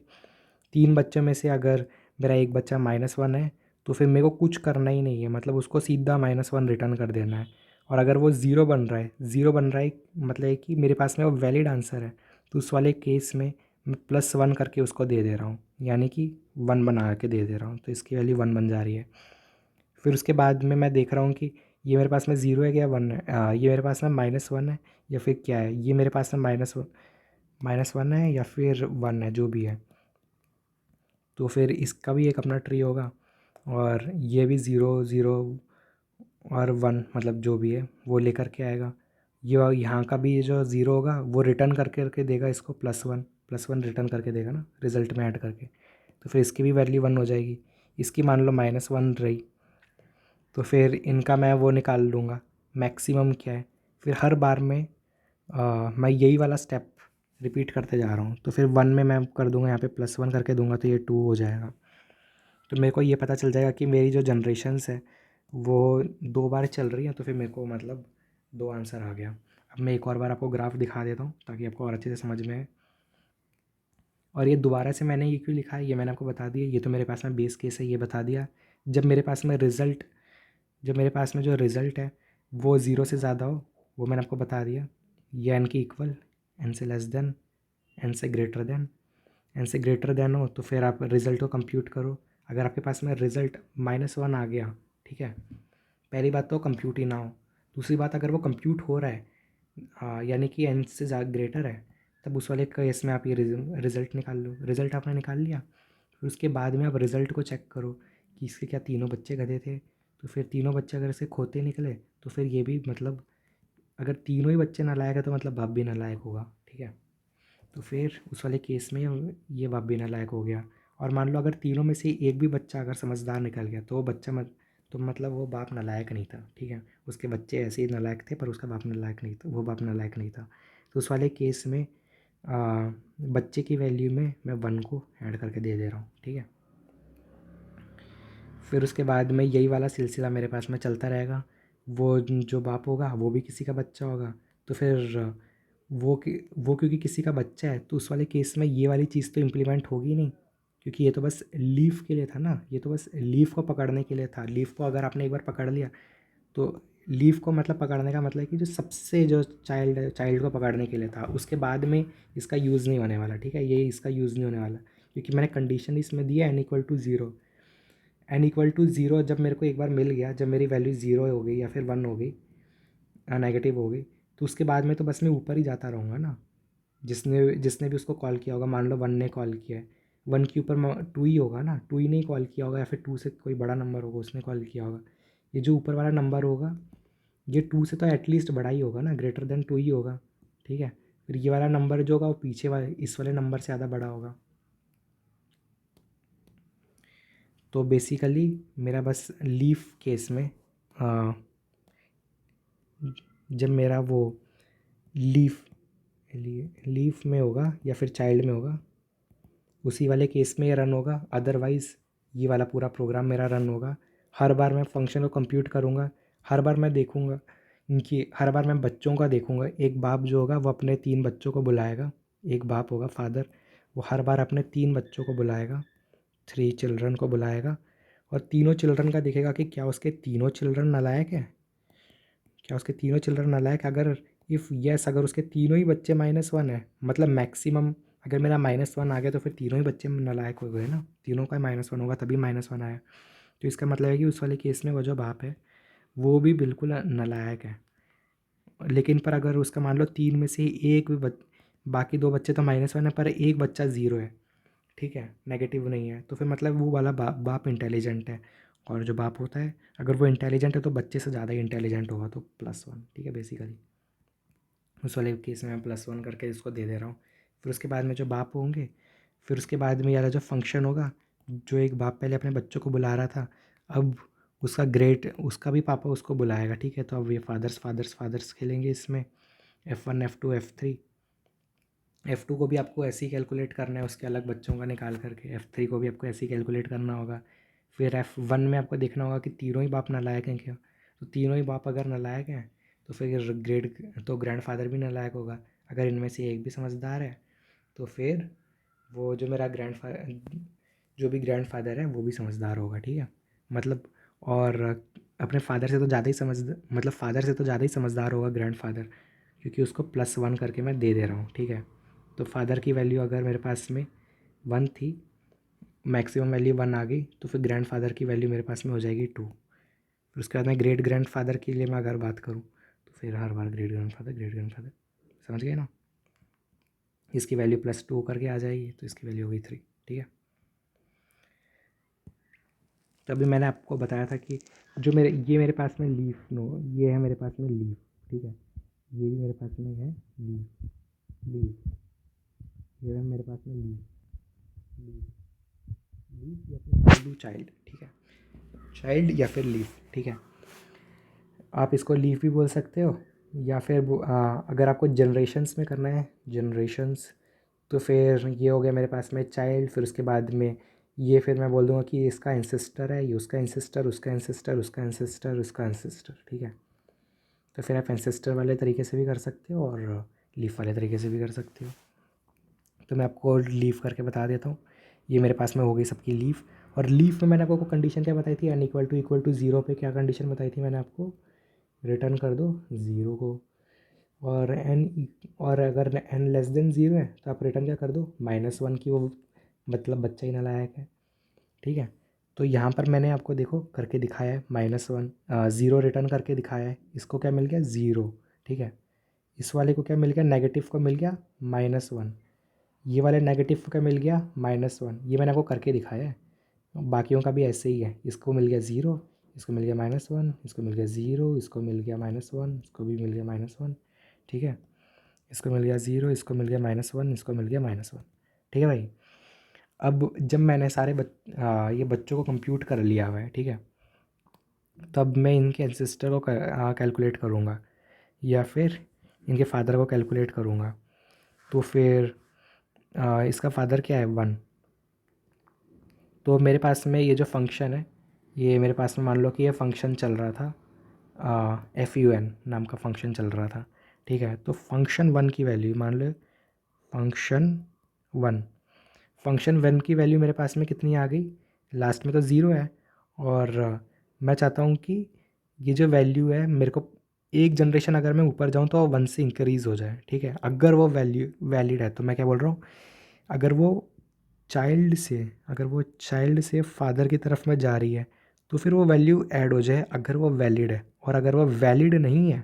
3 बच्चों में से अगर मेरा एक बच्चा -1 है तो फिर मेरे को कुछ करना ही नहीं है, मतलब उसको सीधा -1 रिटर्न कर देना है। और अगर वो ज़ीरो बन रहा है मतलब है कि मेरे पास में वो वैलिड आंसर है, तो उस वाले केस में मैं +1 करके उसको दे दे रहा हूँ, यानी कि 1 बना के दे दे रहा हूँ, तो इसकी वैल्यू 1 बन जा रही है। फिर उसके बाद में मैं देख रहा हूँ कि ये मेरे पास में ज़ीरो है क्या 1 है, ये मेरे पास में -1 है या फिर क्या है, ये मेरे पास में -1 है या फिर 1 है, जो भी है। तो फिर इसका भी एक अपना ट्री होगा, और ये भी ज़ीरो ज़ीरो और 1 मतलब जो भी है वो लेकर के आएगा। ये यहाँ का भी ये जो ज़ीरो होगा वो रिटर्न करके देगा इसको +1 रिटर्न करके देगा ना, रिज़ल्ट में ऐड करके। तो फिर इसकी भी वैल्यू 1 हो जाएगी, इसकी मान लो -1 रही, तो फिर इनका मैं वो निकाल लूँगा मैक्सिमम क्या है। फिर हर बार में मैं यही वाला स्टेप रिपीट करते जा रहा हूँ, तो फिर 1 में मैं कर दूँगा यहाँ पे +1 करके दूँगा तो ये 2 हो जाएगा। तो मेरे को ये पता चल जाएगा कि मेरी जो जनरेशन्स है वो 2 बार चल रही है, तो फिर मेरे को मतलब 2 आंसर आ गया। अब मैं एक और बार आपको ग्राफ दिखा देता हूँ ताकि आपको और अच्छे से समझ में आए। और ये दोबारा से मैंने ये क्यों लिखा है ये मैंने आपको बता दिया। ये तो मेरे पास में बेस केस है, ये बता दिया। जब मेरे पास में रिज़ल्ट जब मेरे पास में जो रिज़ल्ट है वो 0 से ज़्यादा हो, वो मैंने आपको बता दिया। ये एन के इक्वल, एन से लेस देन, एन से ग्रेटर देन। एन से ग्रेटर देन हो तो फिर आप रिज़ल्ट को कंप्यूट करो। अगर आपके पास में रिज़ल्ट -1 आ गया, ठीक है, पहली बात तो कंप्यूट ही ना हो। दूसरी बात, अगर वो कंप्यूट हो रहा है यानी कि एन से ग्रेटर है, तब उस वाले केस में आप ये रिज़ल्ट निकाल लो। रिज़ल्ट आपने निकाल लिया, फिर उसके बाद में आप रिज़ल्ट को चेक करो कि इसके क्या तीनों बच्चे गधे थे। तो फिर तीनों बच्चे अगर इसके खोते निकले तो फिर ये भी मतलब अगर तीनों ही बच्चे नालायक है तो मतलब बाप भी नालायक होगा, ठीक है। तो फिर उस वाले केस में ये बाप भी नालायक हो गया। और मान लो अगर तीनों में से एक भी बच्चा अगर समझदार निकल गया तो वो बच्चा तो मतलब वो बाप नालायक नहीं था, ठीक है। उसके बच्चे ऐसे ही नालायक थे पर उसका बाप नालायक नहीं था, वो बाप नालायक नहीं था। तो उस वाले केस में बच्चे की वैल्यू में मैं 1 को ऐड करके दे दे रहा हूँ, ठीक है। फिर उसके बाद में यही वाला सिलसिला मेरे पास में चलता रहेगा। वो जो बाप होगा वो भी किसी का बच्चा होगा, तो फिर वो क्योंकि किसी का बच्चा है तो उस वाले केस में ये वाली चीज़ तो इम्प्लीमेंट होगी नहीं, क्योंकि ये तो बस लीफ के लिए था ना। ये तो बस लीफ को पकड़ने के लिए था। लीफ को अगर आपने एक बार पकड़ लिया तो लीफ को मतलब पकड़ने का मतलब कि जो सबसे जो चाइल्ड को पकड़ने के लिए था, उसके बाद में इसका यूज़ नहीं होने वाला, ठीक है। ये इसका यूज़ नहीं होने वाला क्योंकि मैंने कंडीशन इसमें दिया n=0। n=0 जब मेरे को एक बार मिल गया, जब मेरी वैल्यू 0 हो गई या फिर 1 हो गई, नेगेटिव हो गई, तो उसके बाद में तो बस मैं ऊपर ही जाता रहूँगा ना। जिसने जिसने भी उसको कॉल किया होगा, मान लो 1 ने कॉल किया है, 1 के ऊपर 2 ही होगा ना। 2 ही नहीं कॉल किया होगा या फिर 2 से कोई बड़ा नंबर होगा उसने कॉल किया होगा। ये जो ऊपर वाला नंबर होगा ये 2 से तो एटलीस्ट बड़ा ही होगा ना, ग्रेटर देन 2 ही होगा, ठीक है। फिर ये वाला नंबर जो होगा वो पीछे वाले इस वाले नंबर से ज़्यादा बड़ा होगा। तो बेसिकली मेरा बस लीफ केस में जब मेरा वो लीफ लीफ में होगा या फिर चाइल्ड में होगा, उसी वाले केस में ये रन होगा। अदरवाइज़ ये वाला पूरा प्रोग्राम मेरा रन होगा। हर बार मैं फंक्शन को कंप्यूट करूँगा, हर बार मैं देखूँगा इनकी, हर बार मैं बच्चों का देखूँगा। एक बाप जो होगा वो अपने 3 बच्चों को बुलाएगा। एक बाप होगा फादर, वो हर बार अपने 3 बच्चों को बुलाएगा, 3 चिल्ड्रन को बुलाएगा और तीनों चिल्ड्रन का देखेगा कि क्या उसके तीनों चिल्ड्रन नालायक हैं, क्या उसके तीनों चिल्ड्रन नालायक। अगर इफ़ यस, अगर उसके तीनों ही बच्चे -1 है, मतलब मैक्सिमम अगर मेरा -1 आ गया तो फिर तीनों ही बच्चे नालायक हो गए ना। तीनों का -1 होगा तभी -1 आया। तो इसका मतलब है कि उस वाले केस में वो जो बाप है वो भी बिल्कुल नालायक है। लेकिन पर अगर उसका मान लो 3 में से एक भी बाकी 2 बच्चे तो -1 है पर एक बच्चा 0 है, ठीक है, नेगेटिव नहीं है, तो फिर मतलब वो वाला बाप इंटेलिजेंट है। और जो बाप होता है अगर वो इंटेलिजेंट है तो बच्चे से ज़्यादा ही इंटेलिजेंट होगा, तो +1, ठीक है। बेसिकली उस वाले केस में मैं +1 करके इसको दे दे रहा हूँ। फिर उसके बाद में जो बाप होंगे, फिर उसके बाद में यार जो फंक्शन होगा, जो एक बाप पहले अपने बच्चों को बुला रहा था, अब उसका भी पापा उसको बुलाएगा, ठीक है। तो अब ये फादर्स फादर्स फादर्स खेलेंगे इसमें, F1 F2 F3। F2 को भी आपको ऐसे ही कैलकुलेट करना है उसके अलग बच्चों का निकाल करके। F3 को भी आपको ऐसे ही कैलकुलेट करना होगा। फिर F1 में आपको देखना होगा कि तीनों ही बाप नालायक हैं क्या। तो तीनों ही बाप अगर नालायक हैं तो फिर ग्रैंडफादर भी नालायक होगा। अगर इनमें से एक भी समझदार है तो फिर वो जो मेरा जो भी ग्रैंडफादर है वो भी समझदार होगा, ठीक है। मतलब और अपने फादर से तो ज़्यादा ही मतलब फादर से तो ज़्यादा ही समझदार होगा ग्रैंडफादर, क्योंकि उसको +1 करके मैं दे दे रहा हूँ, ठीक है। तो फादर की वैल्यू अगर मेरे पास में 1 थी, मैक्सिमम वैल्यू 1 आ गई, तो फिर ग्रैंडफादर की वैल्यू मेरे पास में हो जाएगी 2। फिर उसके बाद में ग्रेट ग्रैंडफादर के लिए मैं अगर बात करूँ तो फिर हर बार ग्रेट ग्रैंडफादर, समझ गए ना। इसकी वैल्यू +2 करके आ जाएगी तो इसकी वैल्यू हो गई 3, ठीक है। तो अभी मैंने आपको बताया था कि जो मेरे पास में ये है मेरे पास में लीफ, ठीक है। ये भी मेरे पास में है लीफ, लीफ, ये है मेरे पास में लीफ, लीफ, लीफ या फिर बोल दूँ चाइल्ड, ठीक है। चाइल्ड या फिर लीफ, ठीक है। आप इसको लीफ भी बोल सकते हो या फिर अगर आपको जनरेशन्स में करना है, जनरेशन्स, तो फिर ये हो गया मेरे पास में चाइल्ड। फिर उसके बाद में ये फिर मैं बोल दूँगा कि इसका एंसेस्टर है, ये उसका एंसेस्टर, उसका एंसेस्टर, उसका एंसेस्टर, उसका एंसेस्टर, ठीक है। तो फिर आप एंसेस्टर वाले तरीके से भी कर सकते हो और लीफ वाले तरीके से भी कर सकते हो। तो मैं आपको लीफ करके बता देता हूँ। ये मेरे पास में हो गई सबकी लीफ। और लीफ में मैंने आपको कंडीशन क्या बताई थी, एन इक्वल टू ज़ीरो पे क्या कंडीशन बताई थी मैंने आपको, रिटर्न कर दो ज़ीरो को। और और अगर एन लेस देन ज़ीरो है तो आप रिटर्न क्या कर दो, -1 की, वो मतलब बच्चा ही नालायक है। ठीक है, तो यहाँ पर मैंने आपको देखो करके दिखाया है, -1 ज़ीरो रिटर्न करके दिखाया है। इसको क्या मिल गया, ज़ीरो। ठीक है, इस वाले को क्या मिल गया, नेगेटिव को मिल गया -1। ये वाले नेगेटिव को क्या मिल गया, -1। ये मैंने आपको करके दिखाया है। बाकियों का भी ऐसे ही है। इसको मिल गया ज़ीरो, इसको मिल गया -1, इसको मिल गया ज़ीरो, इसको मिल गया -1, इसको भी मिल गया -1। ठीक है, इसको मिल गया ज़ीरो, इसको मिल गया -1, इसको मिल गया -1। ठीक है भाई। अब जब मैंने ये बच्चों को कंप्यूट कर लिया हुआ है, ठीक है, तब मैं इनके एंसेस्टर को कैलकुलेट करूँगा या फिर इनके फादर को कैलकुलेट करूँगा। तो फिर इसका फादर क्या है, 1। तो मेरे पास में ये जो फंक्शन है, ये मेरे पास में मान लो कि ये फंक्शन चल रहा था, FUN नाम का फंक्शन चल रहा था। ठीक है, तो फंक्शन 1 की वैल्यू मान लो, फंक्शन 1 फंक्शन 1 की वैल्यू मेरे पास में कितनी आ गई, लास्ट में तो ज़ीरो है। और मैं चाहता हूँ कि ये जो वैल्यू है मेरे को एक जनरेशन अगर मैं ऊपर जाऊँ तो 1 से इंक्रीज़ हो जाए। ठीक है, अगर वो वैल्यू वैलिड है, तो मैं क्या बोल रहा हूँ, अगर वो चाइल्ड से अगर वो चाइल्ड से फादर की तरफ में जा रही है तो फिर वो वैल्यू ऐड हो जाए अगर वो वैलिड है। और अगर वो वैलिड नहीं है,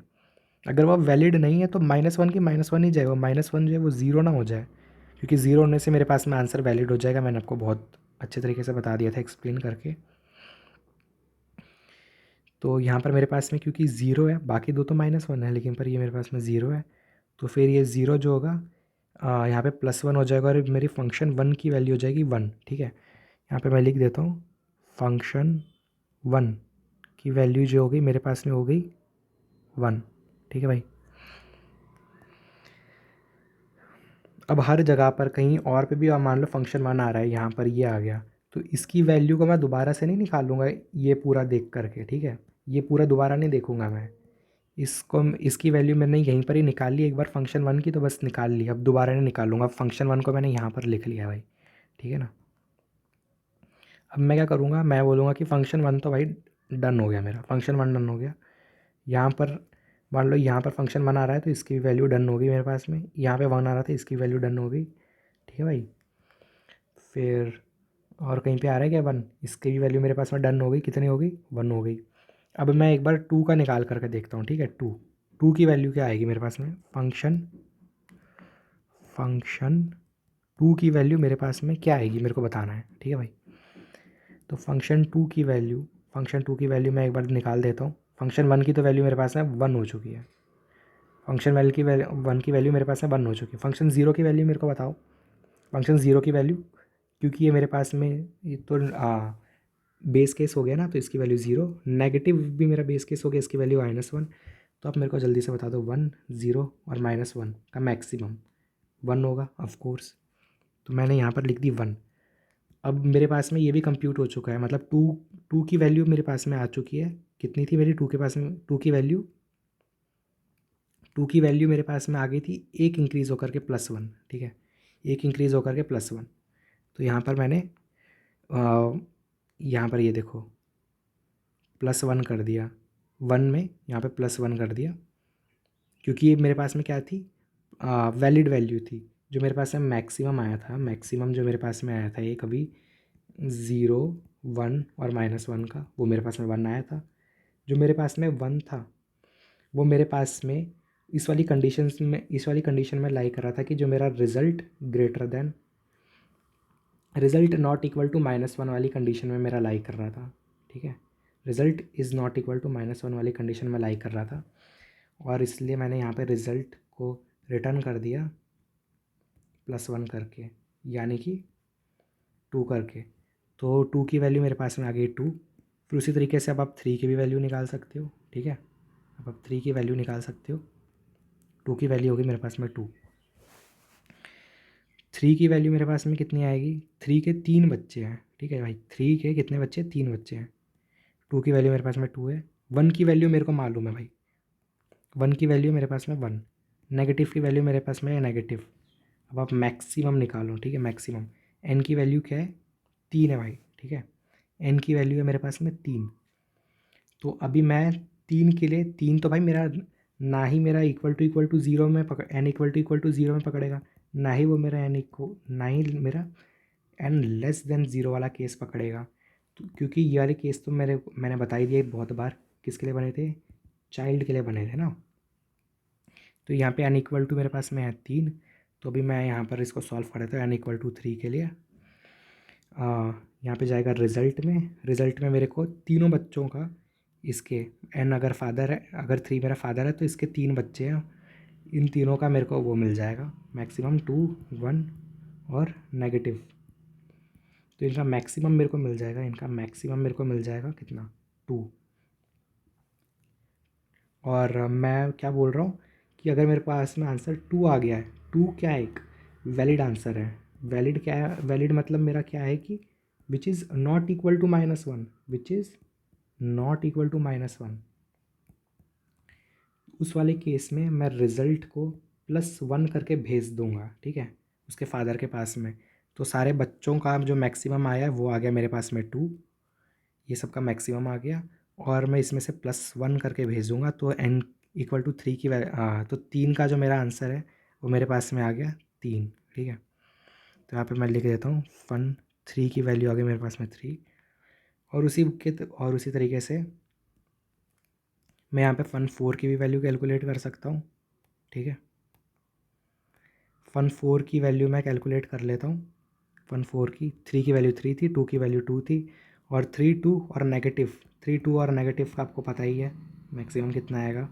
अगर वो वैलिड नहीं है तो -1 की -1 ही जाए, वो -1 जो है वो ज़ीरो ना हो जाए, क्योंकि ज़ीरो होने से मेरे पास में आंसर वैलिड हो जाएगा। मैंने आपको बहुत अच्छे तरीके से बता दिया था एक्सप्लेन करके। तो यहाँ पर मेरे पास में क्योंकि ज़ीरो है, बाकी दो तो -1 है, लेकिन पर ये मेरे पास में ज़ीरो है, तो फिर ये ज़ीरो जो होगा यहाँ पे +1 हो जाएगा और मेरी फंक्शन 1 की वैल्यू हो जाएगी 1। ठीक है, यहाँ पे मैं लिख देता हूँ, फंक्शन 1 की वैल्यू जो हो गई मेरे पास में हो गई 1। ठीक है भाई। अब हर जगह पर कहीं और पे भी मान लो फंक्शन 1 आ रहा है, यहाँ पर ये आ गया, तो इसकी वैल्यू को मैं दोबारा से नहीं निकालूंगा ये पूरा देख करके। ठीक है, ये पूरा दोबारा नहीं देखूंगा मैं, इसकी वैल्यू मैंने यहीं पर ही निकाल ली एक बार फंक्शन 1 की, तो बस निकाल ली, अब दोबारा नहीं निकालूंगा। फंक्शन 1 को मैंने यहाँ पर लिख लिया भाई। ठीक है ना, अब मैं क्या करूँगा, मैं बोलूँगा कि फंक्शन 1 तो भाई डन हो गया, मेरा फंक्शन 1 डन हो गया। यहाँ पर मान लो यहाँ पर फंक्शन 1 आ रहा है तो इसकी वैल्यू डन हो गई मेरे पास में, यहाँ पे 1 आ रहा था, इसकी वैल्यू डन हो गई। ठीक है भाई। फिर और कहीं पे आ रहा है क्या 1, इसकी भी वैल्यू मेरे पास में डन हो गई, कितनी हो गई, 1 हो गई। अब मैं एक बार 2 का निकाल करके देखता हूँ। ठीक है, 2 की वैल्यू क्या आएगी मेरे पास में, फंक्शन फंक्शन 2 की वैल्यू मेरे पास में क्या आएगी मेरे को बताना है। ठीक है भाई, तो फंक्शन टू की वैल्यू मैं एक बार निकाल देता हूँ। फंक्शन 1 की तो वैल्यू मेरे पास में 1 हो चुकी है, फंक्शन वैल्यू की वैल्यू 1 की वैल्यू मेरे पास में 1 हो चुकी है। फंक्शन 0 की वैल्यू मेरे को बताओ, फंक्शन 0 की वैल्यू, क्योंकि ये मेरे पास में ये तो बेस केस हो गया ना, तो इसकी वैल्यू 0, नेगेटिव भी मेरा बेस केस हो गया, इसकी वैल्यू -1। तो आप मेरे को जल्दी से बता दो, 1, 0 और -1 का मैक्सिमम 1 होगा ऑफ कोर्स, तो मैंने यहाँ पर लिख दी 1। अब मेरे पास में ये भी कंप्यूट हो चुका है, मतलब टू की वैल्यू मेरे पास में आ चुकी है। कितनी थी मेरी टू के पास में, टू की वैल्यू मेरे पास में आ गई थी, एक इंक्रीज़ होकर के +1। ठीक है, एक इंक्रीज़ होकर के +1। तो यहाँ पर मैंने यहाँ पर ये देखो +1 कर दिया, 1 में यहाँ पे +1 कर दिया, क्योंकि ये मेरे पास में क्या थी, वैलिड वैल्यू थी। जो मेरे पास में मैक्सिमम आया था, मैक्सिमम जो मेरे पास में आया था ये कभी 0, 1 और -1 का, वो मेरे पास में 1 आया था। जो मेरे पास में 1 था वो मेरे पास में इस वाली कंडीशन में लाई कर रहा था कि जो मेरा रिज़ल्ट नॉट इक्वल टू -1 वाली कंडीशन में मेरा लाई कर रहा था। ठीक है, result is not equal to -1 वाली कंडीशन में लाई कर रहा था, और इसलिए मैंने यहाँ पे रिज़ल्ट को रिटर्न कर दिया +1 करके, यानी कि 2 करके। तो 2 की वैल्यू मेरे पास में आ गई 2। फिर उसी तरीके से अब आप 3 की भी वैल्यू निकाल सकते हो। ठीक है, अब आप 3 की वैल्यू निकाल सकते हो। 2 की वैल्यू होगी मेरे पास में 2। 3 की वैल्यू मेरे पास में कितनी आएगी, 3 के 3 बच्चे हैं। ठीक है भाई, 3 के कितने बच्चे, 3 बच्चे हैं। 2 की वैल्यू मेरे पास में 2 है। 1 की वैल्यू मेरे को मालूम है भाई, 1 की वैल्यू मेरे पास में 1, नेगेटिव की वैल्यू मेरे पास में है नेगेटिव। अब आप मैक्सिमम निकालो, ठीक है, मैक्सिमम n की वैल्यू क्या है, 3 है भाई, ठीक है, n की वैल्यू है मेरे पास में 3। तो अभी मैं 3 के लिए 3 तो भाई मेरा ना ही मेरा इक्वल टू ज़ीरो में पकड़, n इक्वल टू ज़ीरो में पकड़ेगा, ना ही वो मेरा ना ही मेरा n लेस देन ज़ीरो वाला केस पकड़ेगा। तो क्योंकि ये वाले केस तो मैंने बता ही दिया बहुत बार किसके लिए बने थे, चाइल्ड के लिए बने थे ना। तो यहाँ पे n इक्वल टू मेरे पास में है 3। तो अभी मैं यहाँ पर इसको सॉल्व कर देता हूँ n इक्वल टू 3 के लिए। यहाँ पे जाएगा रिज़ल्ट में मेरे को तीनों बच्चों का, इसके n अगर फादर है, अगर 3 मेरा फादर है तो इसके 3 बच्चे हैं, इन तीनों का मेरे को वो मिल जाएगा मैक्सिमम 2, 1 और नेगेटिव। तो इनका मैक्सिमम मेरे को मिल जाएगा, कितना, 2। और मैं क्या बोल रहा हूँ कि अगर मेरे पास में आंसर 2 आ गया है, 2 क्या है, एक वैलिड आंसर है। वैलिड क्या है, वैलिड मतलब मेरा क्या है कि which is not equal to -1, which is not equal to -1। उस वाले केस में मैं रिज़ल्ट को +1 करके भेज दूंगा, ठीक है, उसके फादर के पास में। तो सारे बच्चों का जो मैक्सिमम आया है वो आ गया मेरे पास में 2, ये सब का मैक्सिमम आ गया। और मैं इसमें से +1 करके भेजूँगा तो n इक्वल टू 3 की तो 3 का जो मेरा आंसर है वो मेरे पास में आ गया 3, ठीक है। तो यहाँ पे मैं लिख देता हूँ फन 3 की वैल्यू आ गई मेरे पास में 3। और उसी तरीके से मैं यहाँ पे फन 4 की भी वैल्यू कैलकुलेट कर सकता हूँ, ठीक है। फन 4 की वैल्यू मैं कैलकुलेट कर लेता हूँ। फन 4 की 3 की वैल्यू 3 थी, 2 की वैल्यू 2 थी, और 3, 2 और नेगेटिव, 3, 2 और नेगेटिव का आपको पता ही है मैक्सिमम कितना आएगा,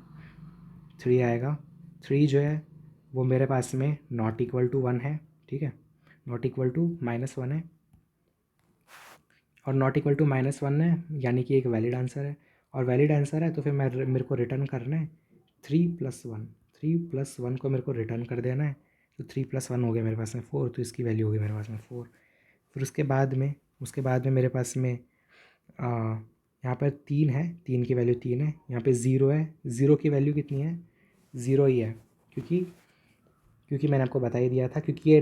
3 आएगा। 3 जो है वो मेरे पास में नॉट इक्वल टू 1 है, ठीक है, नॉट इक्वल टू -1 है, और नॉट इक्वल टू -1 है यानी कि एक वैलिड आंसर है। और वैलिड आंसर है तो फिर मेरे को रिटर्न करना है 3+1, 3+1 को मेरे को रिटर्न कर देना है। तो 3+1 हो गया मेरे पास में 4, तो इसकी वैल्यू हो गई मेरे पास में 4। फिर उसके बाद में मेरे पास में यहाँ पर 3 है, 3 की वैल्यू 3 है, यहाँ पे 0 है, 0 की वैल्यू कितनी है, 0 ही है, क्योंकि मैंने आपको बता ही दिया था, क्योंकि ये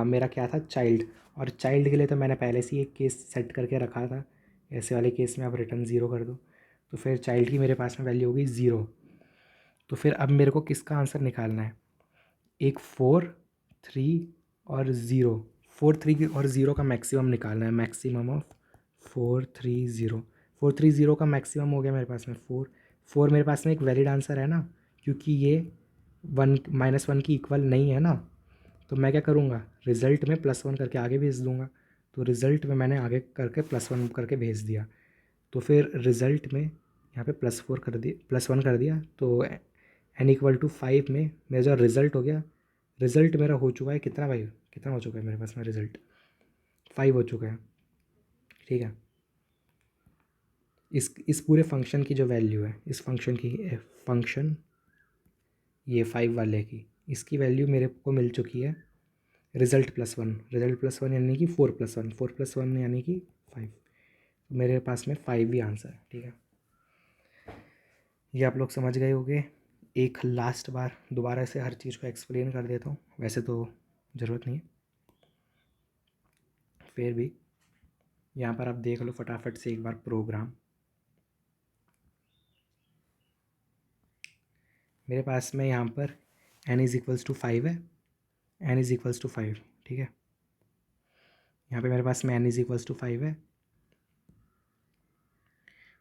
मेरा क्या था, चाइल्ड। और चाइल्ड के लिए तो मैंने पहले से ही एक केस सेट करके रखा था, ऐसे वाले केस में आप रिटर्न 0 कर दो। तो फिर चाइल्ड की मेरे पास में वैल्यू होगी 0। तो फिर अब मेरे को किसका आंसर निकालना है, एक 4, 3 और 0, 4, 3 और 0 का मैक्सिमम निकालना है, मैक्सिमम ऑफ 4, 3, 0। 4, 3, 0 का मैक्सिमम हो गया मेरे पास में 4। 4 मेरे पास में एक वैलिड आंसर है ना, क्योंकि ये 1 की इक्वल नहीं है ना। तो मैं क्या करूँगा, रिज़ल्ट में +1 करके आगे भेज दूँगा। तो रिज़ल्ट में मैंने आगे करके +1 करके भेज दिया। तो फिर रिज़ल्ट में यहाँ पे +1 कर दिया, तो n इक्वल टू 5 में मेरा जो रिज़ल्ट हो गया, रिज़ल्ट मेरा हो चुका है कितना भाई, कितना हो चुका है मेरे पास में रिज़ल्ट, 5 हो चुका है, ठीक है। इस पूरे फंक्शन की जो वैल्यू है, इस फंक्शन की, फंक्शन ये 5 वाले की, इसकी वैल्यू मेरे को मिल चुकी है रिज़ल्ट+1 यानी कि 4+1 यानी कि 5। मेरे पास में 5 ही आंसर है, ठीक है। ये आप लोग समझ गए होंगे। एक लास्ट बार दोबारा से हर चीज़ को एक्सप्लेन कर देता हूँ, वैसे तो ज़रूरत नहीं है, फिर भी यहाँ पर आप देख लो फटाफट से एक बार प्रोग्राम। मेरे पास में यहाँ पर n=5 है, n=5, ठीक है। यहाँ पे मेरे पास में n=5 है,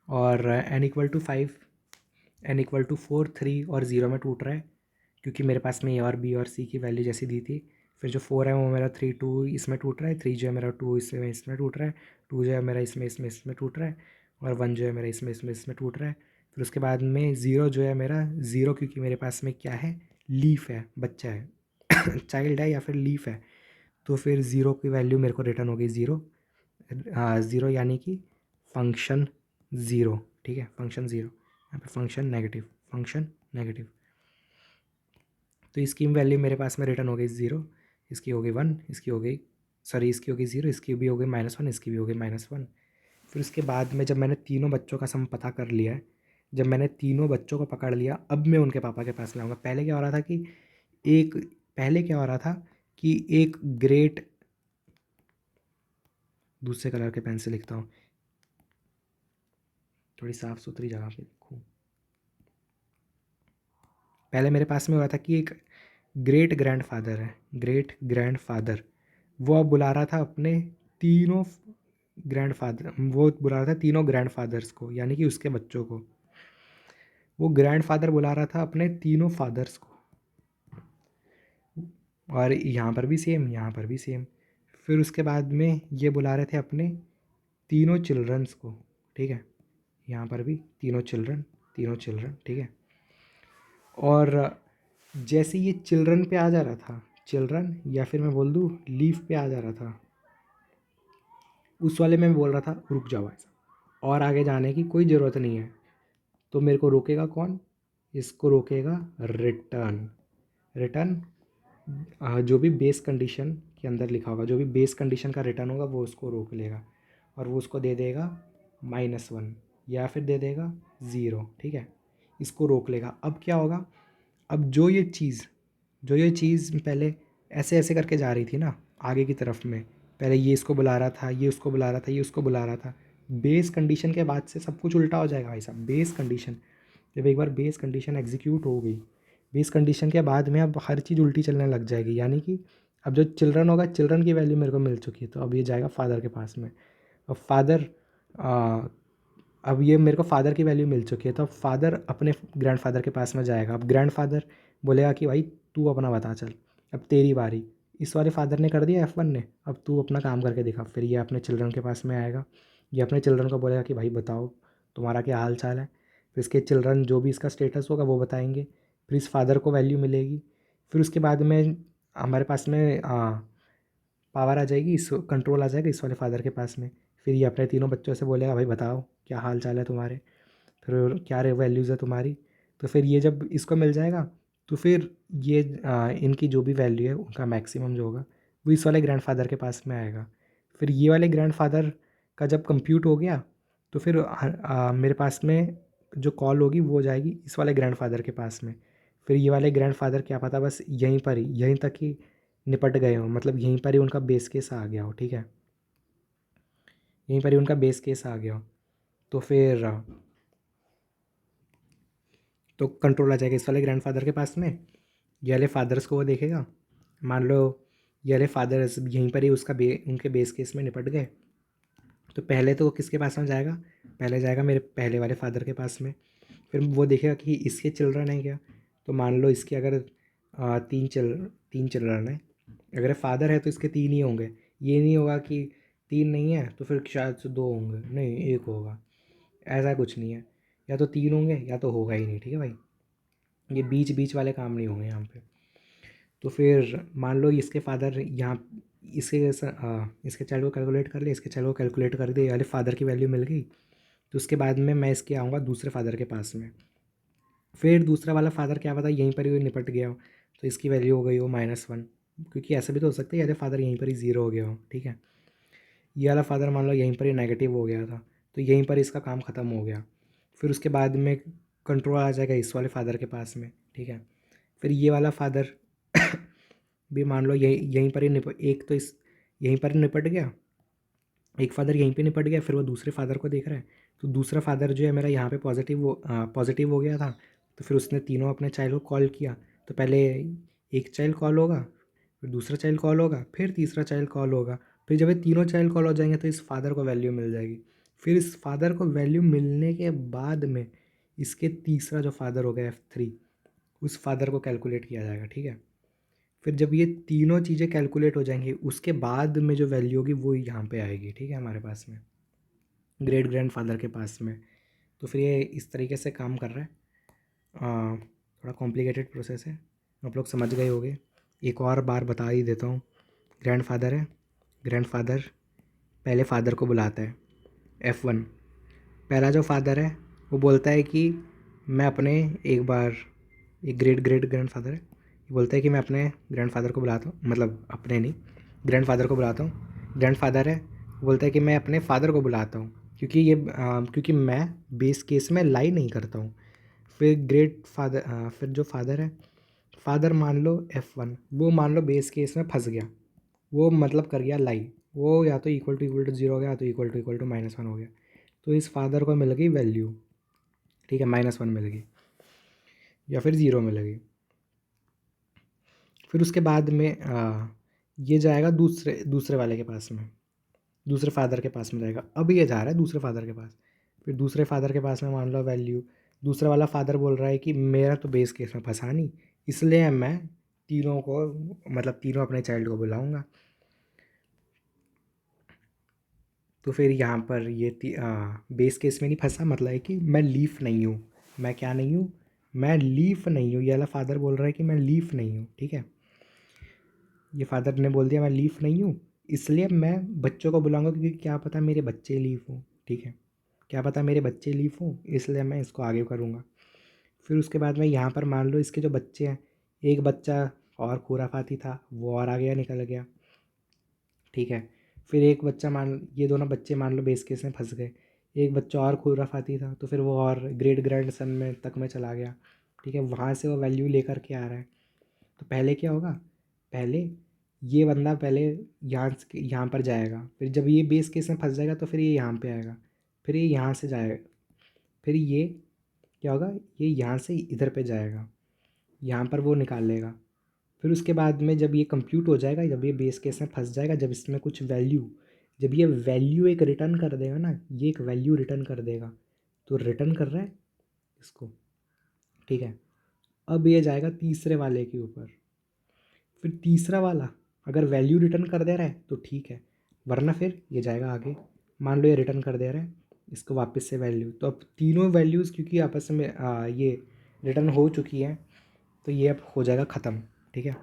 और n=4, 3 और 0 में टूट रहा है, क्योंकि मेरे पास में a और b और c की वैल्यू जैसी दी थी। फिर जो 4 है वो मेरा 3, 2 इसमें टूट रहा है, 3 जो है मेरा 2 इसमें टूट रहा है, 2 जो है मेरा इसमें टूट रहा है, और 1 जो है मेरा इसमें टूट रहा है। फिर उसके बाद में 0 जो है मेरा 0, क्योंकि मेरे पास में क्या है, लीफ है, बच्चा है चाइल्ड है या फिर लीफ है। तो फिर 0 की वैल्यू मेरे को रिटर्न हो गई 0, 0 यानी कि फंक्शन 0, ठीक है, फंक्शन 0, यहाँ पे फंक्शन नेगेटिव। तो इसकी वैल्यू मेरे पास में रिटर्न हो गई 0, इसकी हो गई 1, इसकी हो गई 0, इसकी भी हो गई -1, इसकी भी हो गई -1। फिर उसके बाद में जब मैंने तीनों बच्चों का सम पता कर लिया है, जब मैंने तीनों बच्चों को पकड़ लिया, अब मैं उनके पापा के पास लाऊंगा। पहले क्या हो रहा था कि एक पहले क्या हो रहा था कि एक ग्रेट, दूसरे कलर के पेन से लिखता हूँ, थोड़ी साफ़ सुथरी जगह पे लिखूँ। पहले मेरे पास में हो रहा था कि एक ग्रेट ग्रैंडफादर है, ग्रेट ग्रैंडफादर, वो अब बुला रहा था अपने तीनों ग्रैंडफादर, वो बुला रहा था तीनों ग्रैंडफादर्स को, यानी कि उसके बच्चों को। वो ग्रैंडफादर बुला रहा था अपने तीनों फादर्स को। और यहाँ पर भी सेम, यहाँ पर भी सेम। फिर उसके बाद में ये बुला रहे थे अपने तीनों चिल्ड्रंस को, ठीक है। यहाँ पर भी तीनों चिल्ड्रन, तीनों चिल्ड्रन, ठीक है। और जैसे ये चिल्ड्रन पे आ जा रहा था, चिल्ड्रन या फिर मैं बोल दूँ लीफ पे आ जा रहा था, उस वाले में बोल रहा था रुक जाओ ऐसा, और आगे जाने की कोई ज़रूरत नहीं है। तो मेरे को रोकेगा कौन? इसको रोकेगा रिटर्न। रिटर्न जो भी बेस कंडीशन के अंदर लिखा होगा, जो भी बेस कंडीशन का रिटर्न होगा वो उसको रोक लेगा, और वो उसको दे देगा -1 या फिर दे देगा 0, ठीक है। इसको रोक लेगा। अब क्या होगा, अब जो ये चीज़ पहले ऐसे ऐसे करके जा रही थी ना आगे की तरफ में, पहले ये इसको बुला रहा था, ये उसको बुला रहा था, ये उसको बुला रहा था, बेस कंडीशन के बाद से सब कुछ उल्टा हो जाएगा भाई साहब। बेस कंडीशन, जब एक बार बेस कंडीशन एग्जीक्यूट हो गई, बेस कंडीशन के बाद में अब हर चीज़ उल्टी चलने लग जाएगी। यानी कि अब जो चिल्ड्रन होगा, चिल्ड्रन की वैल्यू मेरे को मिल चुकी है, तो अब ये जाएगा फादर के पास में। अब फादर अब ये मेरे को फादर की वैल्यू मिल चुकी है, तो अब फादर अपने ग्रैंडफादर के पास में जाएगा। अब ग्रैंडफादर बोलेगा कि भाई तू अपना बता चल, अब तेरी बारी। इस वाले फादर ने कर दिया F1 ने, अब तू अपना काम करके दिखा। फिर ये अपने चिल्ड्रन के पास में आएगा, ये अपने चिल्ड्रन को बोलेगा कि भाई बताओ तुम्हारा क्या हाल चाल है। फिर इसके चिल्ड्रन जो भी इसका स्टेटस होगा वो बताएंगे, फिर इस फादर को वैल्यू मिलेगी। फिर उसके बाद में हमारे पास में पावर आ जाएगी, इस कंट्रोल आ जाएगा इस वाले फादर के पास में। फिर ये अपने तीनों बच्चों से बोलेगा भाई बताओ क्या हाल चाल है तुम्हारे, फिर क्या वैल्यूज़ है तुम्हारी। तो फिर ये जब इसको मिल जाएगा, तो फिर ये इनकी जो भी वैल्यू है उनका मैक्सिमम जो होगा वो इस वाले ग्रैंडफादर के पास में आएगा। फिर ये वाले ग्रैंडफादर का जब कंप्यूट हो गया, तो फिर मेरे पास में जो कॉल होगी वो जाएगी इस वाले ग्रैंडफादर के पास में। फिर ये वाले ग्रैंडफादर क्या पता बस यहीं पर ही, यहीं तक ही निपट गए हो, मतलब यहीं पर ही उनका बेस केस आ गया हो, ठीक है, यहीं पर ही उनका बेस केस आ गया हो। तो फिर तो कंट्रोल आ जाएगा इस वाले ग्रैंडफादर के पास में। ये वाले फादर्स को वो देखेगा, मान लो ये वाले फादर्स यहीं पर ही उनके बेस केस में निपट गए, तो पहले तो वो किसके पास में जाएगा, पहले जाएगा मेरे पहले वाले फादर के पास में। फिर वो देखेगा कि इसके चिल्ड्रन हैं क्या, तो मान लो इसके अगर तीन चिल्ड्रन हैं, अगर फादर है तो इसके 3 ही होंगे। ये नहीं होगा कि 3 नहीं है तो फिर शायद से 2 होंगे, नहीं 1 होगा, ऐसा कुछ नहीं है। या तो 3 होंगे या तो होगा ही नहीं, ठीक है भाई। ये बीच बीच वाले काम नहीं होंगे यहाँ पे। तो फिर मान लो इसके फादर यहाँ, इसके चाइल्ड को कैलकुलेट कर ले, इसके चाइल्ड को कैलकुलेट कर दे, यानी फादर की वैल्यू मिल गई। तो उसके बाद में मैं इसके आऊँगा दूसरे फादर के पास में। फिर दूसरा वाला फादर क्या पता यहीं पर ही निपट गया हो, तो इसकी वैल्यू हो गई हो -1, क्योंकि ऐसा भी तो हो सकता है यदि फादर यहीं पर ही 0 हो गया हो, ठीक है। ये वाला फादर मान लो यहीं पर ही नेगेटिव हो गया था, तो यहीं पर इसका काम ख़त्म हो गया। फिर उसके बाद में कंट्रोल आ जाएगा इस वाले फादर के पास में, ठीक है। फिर ये वाला फादर भी मान लो यहीं पर ही एक तो इस यहीं पर निपट गया, एक फादर यहीं पे निपट गया, फिर वो दूसरे फादर को देख रहा है। तो दूसरा फादर जो है मेरा यहाँ पे पॉजिटिव हो गया था, तो फिर उसने तीनों अपने चाइल्ड को कॉल किया। तो पहले एक चाइल्ड कॉल होगा, फिर दूसरा चाइल्ड कॉल होगा, फिर तीसरा चाइल्ड कॉल होगा। फिर जब ये तीनों चाइल्ड कॉल हो जाएंगे तो इस फादर को वैल्यू मिल जाएगी। फिर इस फादर को वैल्यू मिलने के बाद में इसके तीसरा जो फादर होगा F3, उस फादर को कैलकुलेट किया जाएगा, ठीक है। फिर जब ये तीनों चीज़ें कैलकुलेट हो जाएंगी उसके बाद में जो वैल्यू होगी वो यहाँ पे आएगी, ठीक है, हमारे पास में ग्रेट ग्रैंडफादर के पास में। तो फिर ये इस तरीके से काम कर रहा है। थोड़ा कॉम्प्लिकेटेड प्रोसेस है, आप लोग समझ गए होंगे। एक और बार बता ही देता हूँ। ग्रैंडफादर है, ग्रैंडफादर पहले फादर को बुलाता है F1। पहला जो फादर है वो बोलता है कि मैं अपने एक ग्रेट ग्रेट ग्रैंडफादर है, ये बोलता है कि मैं अपने ग्रैंडफादर को बुलाता हूँ, मतलब अपने नहीं, ग्रैंडफादर को बुलाता हूँ। ग्रैंडफादर है, वो बोलता है कि मैं अपने फादर को बुलाता हूँ, क्योंकि मैं बेस केस में लाई नहीं करता हूँ। फिर ग्रेट फादर, फिर जो फादर है, फादर मान लो F1, वो मान लो बेस केस में फंस गया, वो मतलब कर गया लाई, वो या तो इक्वल टू जीरो हो गया, या तो इक्वल टू -1 हो गया। तो इस फादर को मिल गई वैल्यू, ठीक है, -1 मिल गई या फिर ज़ीरो मिल गई। फिर उसके बाद में ये जाएगा दूसरे दूसरे वाले के पास में, दूसरे फादर के पास में जाएगा। अब ये जा रहा है दूसरे फादर के पास। फिर दूसरे फादर के पास में मान लो वैल्यू, दूसरा वाला फादर बोल रहा है कि मेरा तो बेस केस में फंसा नहीं, इसलिए मैं तीनों को, मतलब तीनों अपने चाइल्ड को बुलाऊंगा। तो फिर यहाँ पर ये बेस केस में नहीं फंसा, मतलब है कि मैं लीफ नहीं हूँ। मैं क्या नहीं हूँ? मैं लीफ नहीं हूँ। ये वाला फादर बोल रहा है कि मैं लीफ नहीं हूँ, ठीक है। ये फादर ने बोल दिया मैं लीफ नहीं हूँ, इसलिए मैं बच्चों को बुलाऊंगा, क्योंकि क्या पता मेरे बच्चे लीफ हों, ठीक है, क्या पता मेरे बच्चे लीफ हों, इसलिए मैं इसको आगे करूँगा। फिर उसके बाद में यहाँ पर मान लो इसके जो बच्चे हैं, एक बच्चा और खुराफाती था, वो और आ गया, निकल गया, ठीक है। फिर एक बच्चा ये दोनों बच्चे मान लो बेस केस में फंस गए, एक बच्चा और खुराफाती था, तो फिर वो और ग्रेट ग्रैंड सन में तक में चला गया, ठीक है, वहाँ से वो वैल्यू लेकर के आ रहा है। तो पहले क्या होगा? पहले ये बंदा पहले यहाँ पर जाएगा, फिर जब ये बेस केस में फंस जाएगा तो फिर ये यहाँ पे आएगा, फिर ये यहाँ से जाएगा, फिर ये क्या होगा, ये यहाँ से इधर पे जाएगा, यहाँ पर वो निकाल लेगा। फिर उसके बाद में जब ये कंप्यूट हो जाएगा, जब ये बेस केस में फंस जाएगा, जब इसमें कुछ वैल्यू, जब ये वैल्यू एक रिटर्न कर देगा ना, ये एक वैल्यू रिटर्न कर देगा, तो रिटर्न कर रहा है इसको, ठीक है। अब ये जाएगा तीसरे वाले के ऊपर, फिर तीसरा वाला अगर वैल्यू रिटर्न कर दे रहा है तो ठीक है, वरना फिर ये जाएगा आगे। मान लो ये रिटर्न कर दे रहा है इसको वापस से वैल्यू, तो अब तीनों वैल्यूज़ क्योंकि आपस में ये रिटर्न हो चुकी है, तो ये अब हो जाएगा ख़त्म, ठीक है।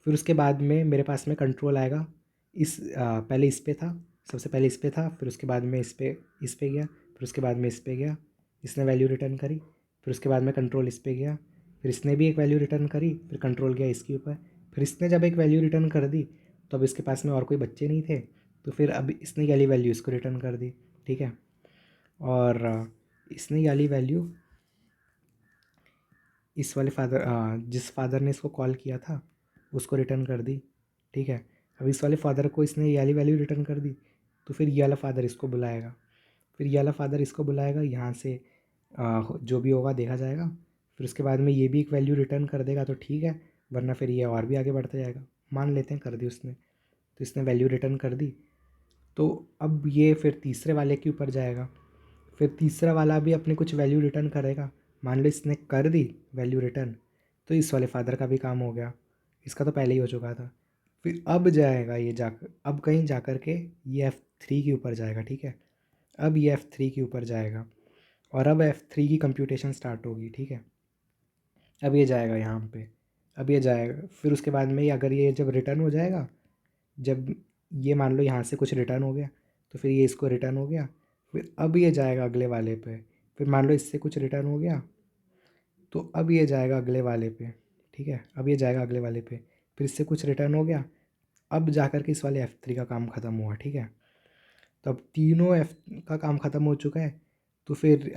फिर उसके बाद में मेरे पास में कंट्रोल आएगा, पहले इस पे था, सबसे पहले इस पे था, फिर उसके बाद में इस पे गया, फिर उसके बाद में इस पे गया, इसने वैल्यू रिटर्न करी, फिर उसके बाद में कंट्रोल इस पे गया, फिर इसने भी एक वैल्यू रिटर्न करी, फिर कंट्रोल गया इसके ऊपर, फिर इसने जब एक वैल्यू रिटर्न कर दी, तो अब इसके पास में और कोई बच्चे नहीं थे, तो फिर अब इसने ये वाली वैल्यू इसको रिटर्न कर दी, ठीक है। और इसने ये वाली वैल्यू इस वाले फादर, जिस फादर ने इसको कॉल किया था उसको रिटर्न कर दी, ठीक है। अब इस वाले फादर को इसने ये वाली वैल्यू रिटर्न कर दी, तो फिर ये वाला फादर इसको बुलाएगा, फिर ये वाला फादर इसको बुलाएगा, यहाँ से जो भी होगा देखा जाएगा। फिर उसके बाद में ये भी एक वैल्यू रिटर्न कर देगा तो ठीक है, वरना फिर ये और भी आगे बढ़ता जाएगा। मान लेते हैं कर दी उसने, तो इसने वैल्यू रिटर्न कर दी, तो अब ये फिर तीसरे वाले के ऊपर जाएगा, फिर तीसरा वाला भी अपने कुछ वैल्यू रिटर्न करेगा। मान लो इसने कर दी वैल्यू रिटर्न, तो इस वाले फादर का भी काम हो गया, इसका तो पहले ही हो चुका था। फिर अब जाएगा ये जाकर, अब कहीं जा कर के ये F3 के ऊपर जाएगा, ठीक है। अब ये F3 के ऊपर जाएगा और अब F3 की कंप्यूटेशन स्टार्ट होगी, ठीक है। अब ये जाएगा यहाँ पे, अब ये जाएगा, फिर उसके बाद में अगर ये जब रिटर्न हो जाएगा, जब ये मान लो यहाँ से कुछ रिटर्न हो गया, तो फिर ये इसको रिटर्न हो गया, फिर अब ये जाएगा अगले वाले पे, फिर मान लो इससे कुछ रिटर्न हो गया, तो अब ये जाएगा अगले वाले पे, ठीक है, अब ये जाएगा अगले वाले पे, फिर इससे कुछ रिटर्न हो गया, अब जा कर के इस वाले F3 का काम ख़त्म हुआ, ठीक है। तो अब तीनों F का काम ख़त्म हो चुका है, तो फिर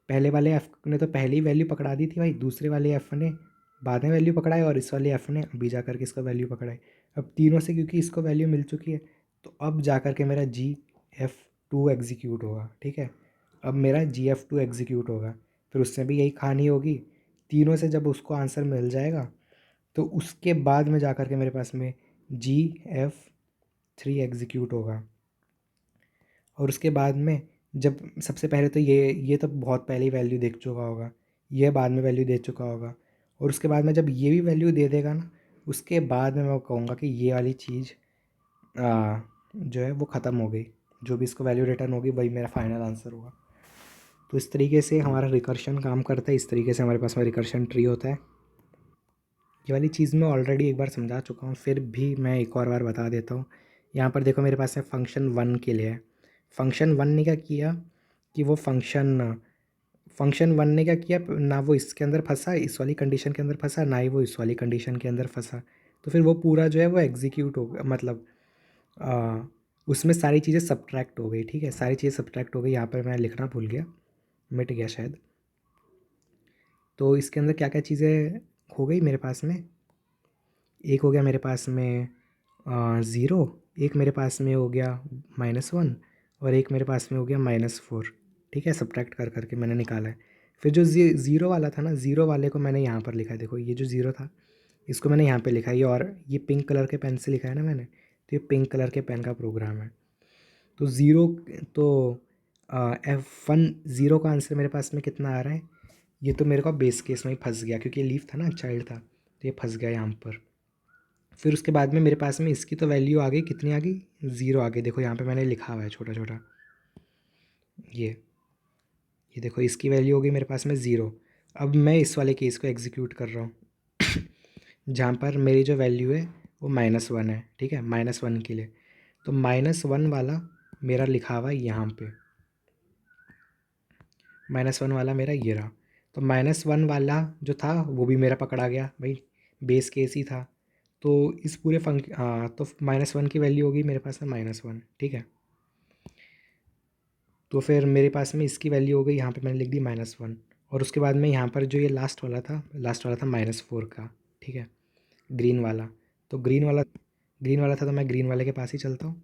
पहले वाले F ने तो पहले ही वैल्यू पकड़ा दी थी भाई, दूसरे वाले F ने बाद में वैल्यू पकड़ाई, और इस वाले F ने अभी जा कर के इसको वैल्यू पकड़ाई। अब तीनों से क्योंकि इसको वैल्यू मिल चुकी है, तो अब जा कर के मेरा GF2 एग्जीक्यूट होगा, ठीक है। अब मेरा GF2 एग्जीक्यूट होगा, फिर उससे भी यही कहानी होगी, तीनों से जब उसको आंसर मिल जाएगा, तो उसके बाद में जा कर के मेरे पास में GF3 एग्जीक्यूट होगा। और उसके बाद में जब सबसे पहले तो ये तो बहुत पहले ही वैल्यू देख चुका होगा, ये बाद में वैल्यू दे चुका होगा, और उसके बाद में जब ये भी वैल्यू दे देगा ना, उसके बाद में मैं कहूँगा कि ये वाली चीज़ जो है वो ख़त्म हो गई, जो भी इसको वैल्यू रिटर्न होगी वही मेरा फाइनल आंसर होगा। तो इस तरीके से हमारा रिकर्शन काम करता है, इस तरीके से हमारे पास में रिकर्शन ट्री होता है। ये वाली चीज़ मैं ऑलरेडी एक बार समझा चुका हूँ, फिर भी मैं एक और बार बता देता हूँ। यहाँ पर देखो मेरे पास में फंक्शन 1 के लिए है, फंक्शन 1 ने क्या किया कि वो फंक्शन 1 ने क्या किया, ना वो इसके अंदर फंसा, इस वाली कंडीशन के अंदर फंसा, ना ही वो इस वाली कंडीशन के अंदर फंसा, तो फिर वो पूरा जो है वो एग्जीक्यूट हो गया, मतलब उसमें सारी चीज़ें सब्ट्रैक्ट हो गई, ठीक है, सारी चीज़ें सब्ट्रैक्ट हो गई। यहाँ पर मैं लिखना भूल गया, मिट गया शायद। तो इसके अंदर क्या क्या चीज़ें हो गई मेरे पास में, एक हो गया मेरे पास में 0, एक मेरे पास में हो गया -1, और एक मेरे पास में हो गया -4, ठीक है, सब्ट्रैक्ट कर करके मैंने निकाला है। फिर जो ज़ीरो वाला था ना, ज़ीरो वाले को मैंने यहाँ पर लिखा है, देखो ये जो ज़ीरो था इसको मैंने यहाँ पे लिखा है, ये, और ये पिंक कलर के पेन से लिखा है ना मैंने, तो ये पिंक कलर के पेन का प्रोग्राम है। तो ज़ीरो, तो F1 ज़ीरो का आंसर मेरे पास में कितना आ रहा है, ये तो मेरे को बेस केस में ही फंस गया, क्योंकि ये लीफ था ना, चाइल्ड था, तो ये फंस गया यहाँ पर। फिर उसके बाद में मेरे पास में इसकी तो वैल्यू आ गई, कितनी आ गई, ज़ीरो आ गई। देखो यहाँ पे मैंने लिखा हुआ है छोटा छोटा, ये देखो इसकी वैल्यू हो गई मेरे पास में ज़ीरो। अब मैं इस वाले केस को एग्जीक्यूट कर रहा हूँ जहाँ पर मेरी जो वैल्यू है वो -1 है, ठीक है, -1 के लिए। तो -1 वाला मेरा लिखा हुआ है यहाँ पे, -1 वाला मेरा ये रहा। तो -1 वाला जो था वो भी मेरा पकड़ा गया भाई, बेस केस ही था। तो इस पूरे तो -1 की वैल्यू होगी मेरे पास में -1, ठीक है। तो फिर मेरे पास में इसकी वैल्यू हो गई, यहाँ पे मैंने लिख दी -1, और उसके बाद में यहाँ पर जो ये लास्ट वाला था -4 का, ठीक है, ग्रीन वाला। तो ग्रीन वाला था, तो मैं ग्रीन वाले के पास ही चलता हूँ।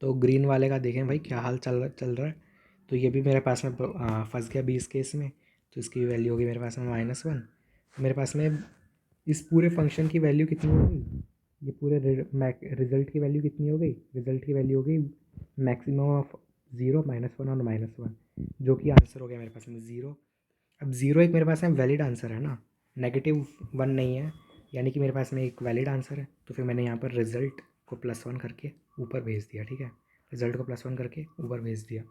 तो ग्रीन वाले का देखें भाई क्या हाल चल रहा है। तो ये भी मेरे पास में फंस गया 20 केस में, तो इसकी वैल्यू होगी मेरे पास में -1। मेरे पास में इस पूरे फंक्शन की वैल्यू कितनी हो गई, ये पूरे रिजल्ट की वैल्यू कितनी हो गई, रिजल्ट की वैल्यू हो गई मैक्सिमम ऑफ 0, -1 और -1, जो कि आंसर हो गया मेरे पास में 0। अब 0 एक मेरे पास में वैलिड आंसर है ना, -1 नहीं है, यानी कि मेरे पास में एक वैलिड आंसर है। तो फिर मैंने यहाँ पर रिज़ल्ट को +1 करके ऊपर भेज दिया, ठीक है, रिज़ल्ट को +1 करके ऊपर भेज दिया।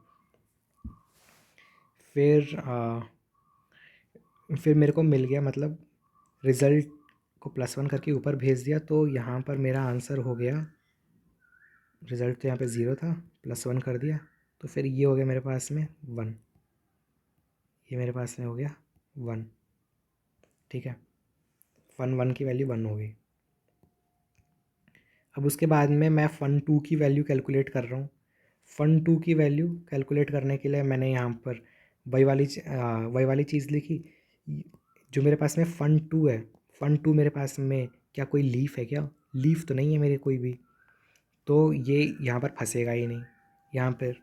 फिर मेरे को मिल गया, मतलब रिज़ल्ट को +1 करके ऊपर भेज दिया, तो यहाँ पर मेरा आंसर हो गया, रिज़ल्ट तो यहाँ पे 0 था, +1 कर दिया, तो फिर ये हो गया मेरे पास में 1, ये मेरे पास में हो गया 1, ठीक है, 1 की वैल्यू 1 हो गई। अब उसके बाद में मैं fun2 की वैल्यू कैलकुलेट कर रहा हूँ। fun2 की वैल्यू कैलकुलेट करने के लिए मैंने यहाँ पर वही वाली चीज़ लिखी, जो मेरे पास में fun2 है। fun2 मेरे पास में क्या कोई लीफ है क्या, लीफ तो नहीं है मेरे कोई भी, तो ये यहाँ पर फंसेगा ही नहीं यहाँ पर,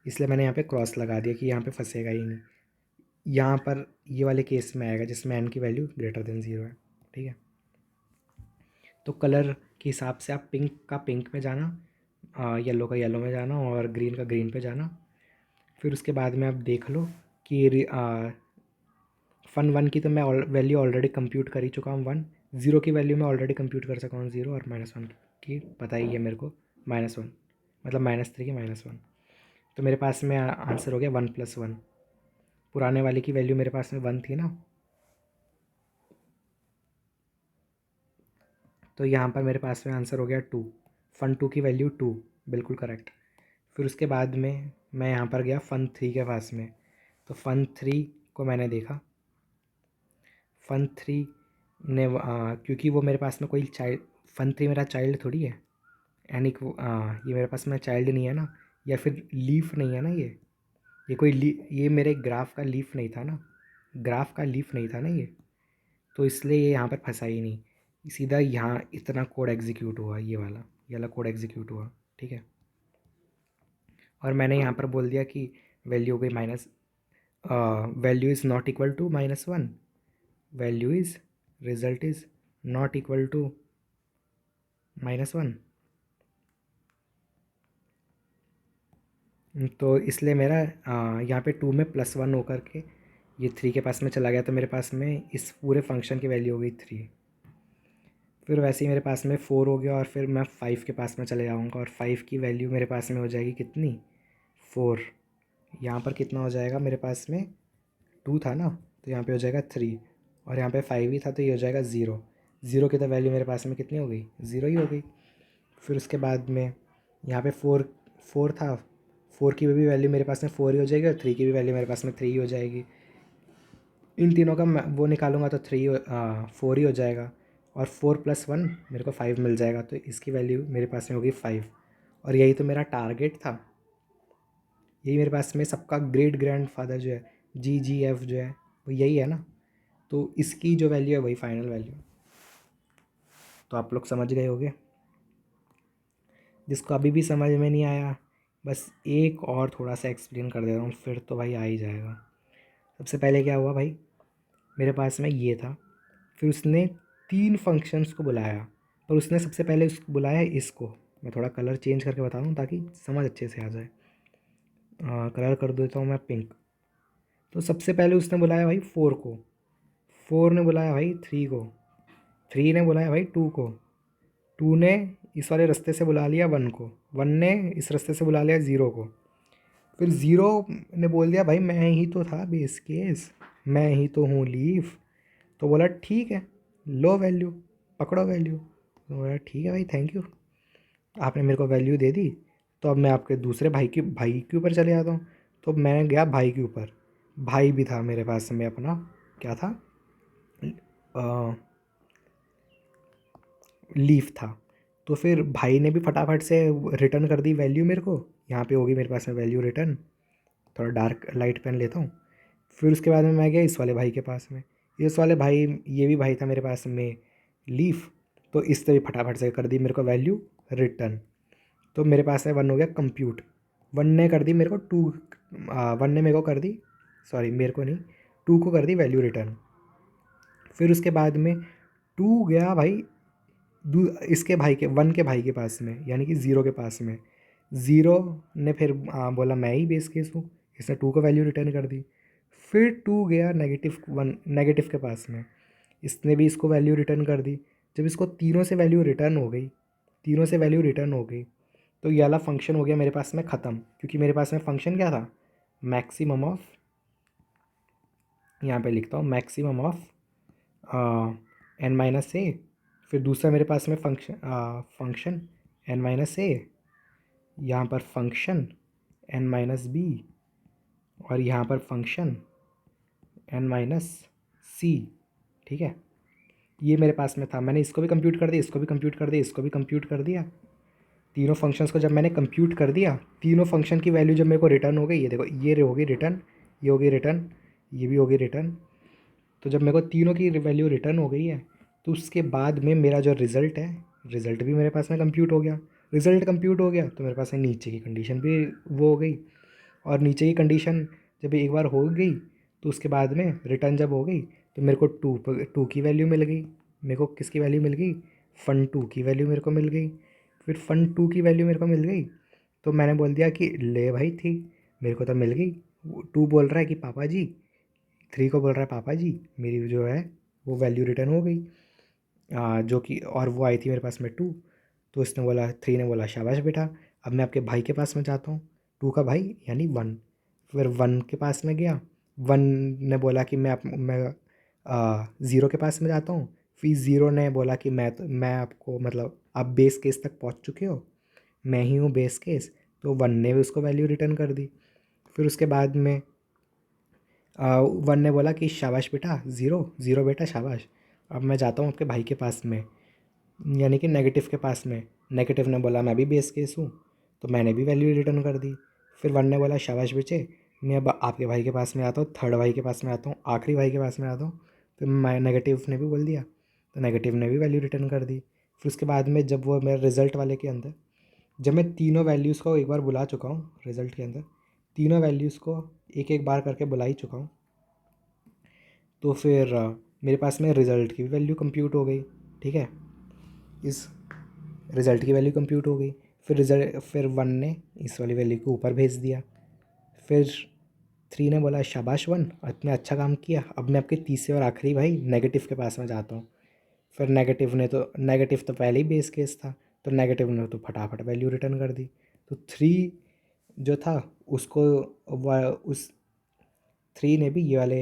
इसलिए मैंने यहाँ पे क्रॉस लगा दिया कि यहाँ पे फंसेगा ही नहीं। यहाँ पर ये वाले केस में आएगा जिसमें n की वैल्यू >0 है, ठीक है। तो कलर के हिसाब से आप पिंक का पिंक में जाना, येलो का येलो में जाना, और ग्रीन का ग्रीन पे जाना। फिर उसके बाद में आप देख लो कि fun1 की तो मैं वैल्यू ऑलरेडी कंप्यूट कर ही चुका हूँ 1, 0 की वैल्यू मैं ऑलरेडी कंप्यूट कर चुका हूँ 0, और -1 की पता ही है मेरे को -1, मतलब -3 की -1। तो मेरे पास में आंसर हो गया 1 + 1। पुराने वाले की वैल्यू मेरे पास में 1 थी ना, तो यहाँ पर मेरे पास में आंसर हो गया 2, fun2 की वैल्यू 2, बिल्कुल करेक्ट। फिर उसके बाद में मैं यहाँ पर गया fun3 के पास में, तो fun3 को मैंने देखा, fun3 ने क्योंकि वो मेरे पास में कोई चाइल्ड, fun3 मेरा चाइल्ड थोड़ी है, यानी कि ये मेरे पास में चाइल्ड नहीं है ना, या फिर लीफ नहीं है ना, ये कोई ये मेरे ग्राफ का लीफ नहीं था ना, ग्राफ का लीफ नहीं था ना ये, तो इसलिए ये यहाँ पर फंसा ही नहीं, सीधा यहाँ इतना कोड एग्जीक्यूट हुआ, ये वाला कोड एग्जीक्यूट हुआ, ठीक है। और मैंने यहाँ पर बोल दिया कि वैल्यू हो गई value is not equal to -1, value is, result is not equal to -1। तो इसलिए मेरा यहाँ पे 2 में +1 होकर के ये 3 के पास में चला गया, तो मेरे पास में इस पूरे फंक्शन की वैल्यू हो गई 3। फिर वैसे ही मेरे पास में 4 हो गया, और फिर मैं 5 के पास में चले जाऊँगा, और 5 की वैल्यू मेरे पास में हो जाएगी कितनी, 4। यहाँ पर कितना हो जाएगा मेरे पास में, 2 था ना, तो यहाँ पे हो जाएगा 3, और यहाँ पे 5 ही था, तो ये हो जाएगा 0। 0 की तो वैल्यू मेरे पास में कितनी हो गई, 0 ही हो गई। फिर उसके बाद में यहाँ पे 4 4 था, 4 की भी वैल्यू मेरे पास में 4 ही हो जाएगी, और 3 की भी वैल्यू मेरे पास में 3 ही हो जाएगी। इन तीनों का मैं वो निकालूंगा तो 4 ही हो जाएगा, और 4 + 1 मेरे को 5 मिल जाएगा, तो इसकी वैल्यू मेरे पास में होगी 5। और यही तो मेरा टारगेट था, यही मेरे पास में सबका ग्रेट ग्रैंडफादर जो है, GGF जो है वो यही है ना। तो इसकी जो वैल्यू है वही फाइनल वैल्यू। तो आप लोग समझ गए होंगे। जिसको अभी भी समझ में नहीं आया, बस एक और थोड़ा सा एक्सप्लेन कर देता हूँ, फिर तो भाई आ ही जाएगा। सबसे पहले क्या हुआ भाई, मेरे पास में ये था, फिर उसने 3 फंक्शंस को बुलाया, पर उसने सबसे पहले बुलाया इसको। मैं थोड़ा कलर चेंज करके बता दूँ ताकि समझ अच्छे से आ जाए। कलर कर देता हूँ मैं पिंक। तो सबसे पहले उसने बुलाया भाई 4 को, 4 ने बुलाया भाई 3 को, 3 ने बुलाया भाई 2 को, 2 ने इस वाले रास्ते से बुला लिया 1 को, 1 ने इस रास्ते से बुला लिया 0 को, फिर 0 ने बोल दिया भाई मैं ही तो था बेस केस, मैं ही तो हूँ लीफ। तो बोला ठीक है, लो वैल्यू, पकड़ो वैल्यू। तो बोला ठीक है भाई, थैंक यू, आपने मेरे को वैल्यू दे दी। तो अब मैं आपके दूसरे भाई के ऊपर चले जाता हूँ। तो मैं गया भाई के ऊपर, भाई भी था मेरे पास में अपना, क्या था, लीफ था। तो फिर भाई ने भी फटाफट से रिटर्न कर दी वैल्यू मेरे को, यहाँ पे होगी मेरे पास में वैल्यू रिटर्न। थोड़ा डार्क लाइट पेन लेता हूँ। फिर उसके बाद में मैं गया इस वाले भाई के पास में, इस वाले भाई, ये भी भाई था मेरे पास में लीफ। तो इससे भी फटाफट से कर दी मेरे को वैल्यू रिटर्न। तो मेरे पास है 1 हो गया कंप्यूट, 1 ने कर दी मेरे को 2, 1 ने मेरे को कर दी, सॉरी मेरे को नहीं, 2 को कर दी वैल्यू रिटर्न। फिर उसके बाद में 2 गया भाई इसके भाई के 1 के भाई के पास में, यानी कि 0 के पास में। 0 ने फिर बोला मैं ही बेस केस हूँ, इसने 2 को वैल्यू रिटर्न कर दी। फिर 2 गया नेगेटिव के पास में, इसने भी इसको वैल्यू रिटर्न कर दी। जब इसको तीनों से वैल्यू रिटर्न हो गई, तीनों से वैल्यू रिटर्न हो गई, तो ये वाला फंक्शन हो गया मेरे पास में ख़त्म, क्योंकि मेरे पास में फंक्शन क्या था, मैक्सिमम ऑफ, यहाँ पे लिखता हूँ मैक्सिमम ऑफ n-a। फिर दूसरा मेरे पास में फंक्शन n-a, यहाँ पर फंक्शन n-b, और यहाँ पर फंक्शन n-c। ठीक है, ये मेरे पास में था, मैंने इसको भी कंप्यूट कर दिया, इसको भी कंप्यूट कर दिया, इसको भी कंप्यूट कर दिया। तीनों फंक्शंस को जब मैंने कंप्यूट कर दिया, तीनों फंक्शन की वैल्यू जब मेरे को रिटर्न हो गई, ये देखो ये होगी रिटर्न, ये होगी रिटर्न, ये भी होगी रिटर्न। तो जब मेरे को तीनों की वैल्यू रिटर्न हो गई है, तो उसके बाद में मेरा जो रिज़ल्ट है, रिज़ल्ट भी मेरे पास में कंप्यूट हो गया। रिज़ल्ट कंप्यूट हो गया तो मेरे पास में नीचे की कंडीशन भी वो हो गई। और नीचे की कंडीशन जब एक बार हो गई, तो उसके बाद में रिटर्न जब हो गई, तो मेरे को टू की वैल्यू मिल गई। मेरे को किसकी वैल्यू मिल गई, फ़न 2 की वैल्यू मेरे को मिल गई। फिर फ़न 2 की वैल्यू मेरे को मिल गई, तो मैंने बोल दिया कि ले भाई थी, मेरे को तो मिल गई। 2 बोल रहा है कि पापा जी, 3 को बोल रहा है पापा जी, मेरी जो है वो वैल्यू रिटर्न हो गई, जो कि और वो आई थी मेरे पास में 2। तो इसने बोला, 3 ने बोला शाबाश बेटा। अब मैं आपके भाई के पास में जाता हूँ, 2 का भाई यानी 1। फिर 1 के पास में गया, 1 ने बोला कि मैं 0 के पास में जाता हूँ। फिर 0 ने बोला कि मैं आपको मतलब आप बेस केस तक पहुँच चुके हो, मैं ही हूँ बेस केस। तो 1 ने भी उसको वैल्यू रिटर्न कर दी। फिर उसके बाद में 1 ने बोला कि शाबाश बेटा, 0 0 बेटा शाबाश। अब मैं जाता हूँ आपके भाई के पास में, यानी कि नेगेटिव के पास में। नेगेटिव ने बोला मैं भी बेस केस हूँ, तो मैंने भी वैल्यू रिटर्न कर दी। फिर 1 ने बोला शाबाश बच्चे, मैं अब आपके भाई के पास में आता हूँ, थर्ड भाई के पास में आता हूँ, आखिरी भाई के पास में आता हूँ। फिर मैं नेगेटिव ने भी बोल दिया, तो नेगेटिव ने भी वैल्यू रिटर्न कर दी। फिर उसके बाद में जब वो मेरे रिज़ल्ट वाले के अंदर, जब मैं तीनों वैल्यूज़ को एक बार बुला चुका हूँ रिज़ल्ट के अंदर, तीनों वैल्यूज़ को एक एक बार करके बुला ही चुका हूँ, तो फिर मेरे पास में रिज़ल्ट की भी वैल्यू कंप्यूट हो गई। ठीक है, इस रिज़ल्ट की वैल्यू कंप्यूट हो गई। फिर 1 ने इस वाली वैल्यू को ऊपर भेज दिया। फिर 3 ने बोला शाबाश 1, इतना अच्छा काम किया। अब मैं आपके तीसरे और आखिरी भाई नेगेटिव के पास में जाता हूँ। फिर नेगेटिव तो पहले ही बेस केस था, तो नेगेटिव ने तो फटाफट वैल्यू रिटर्न कर दी। तो 3 जो था उसको उस 3 ने भी ये वाले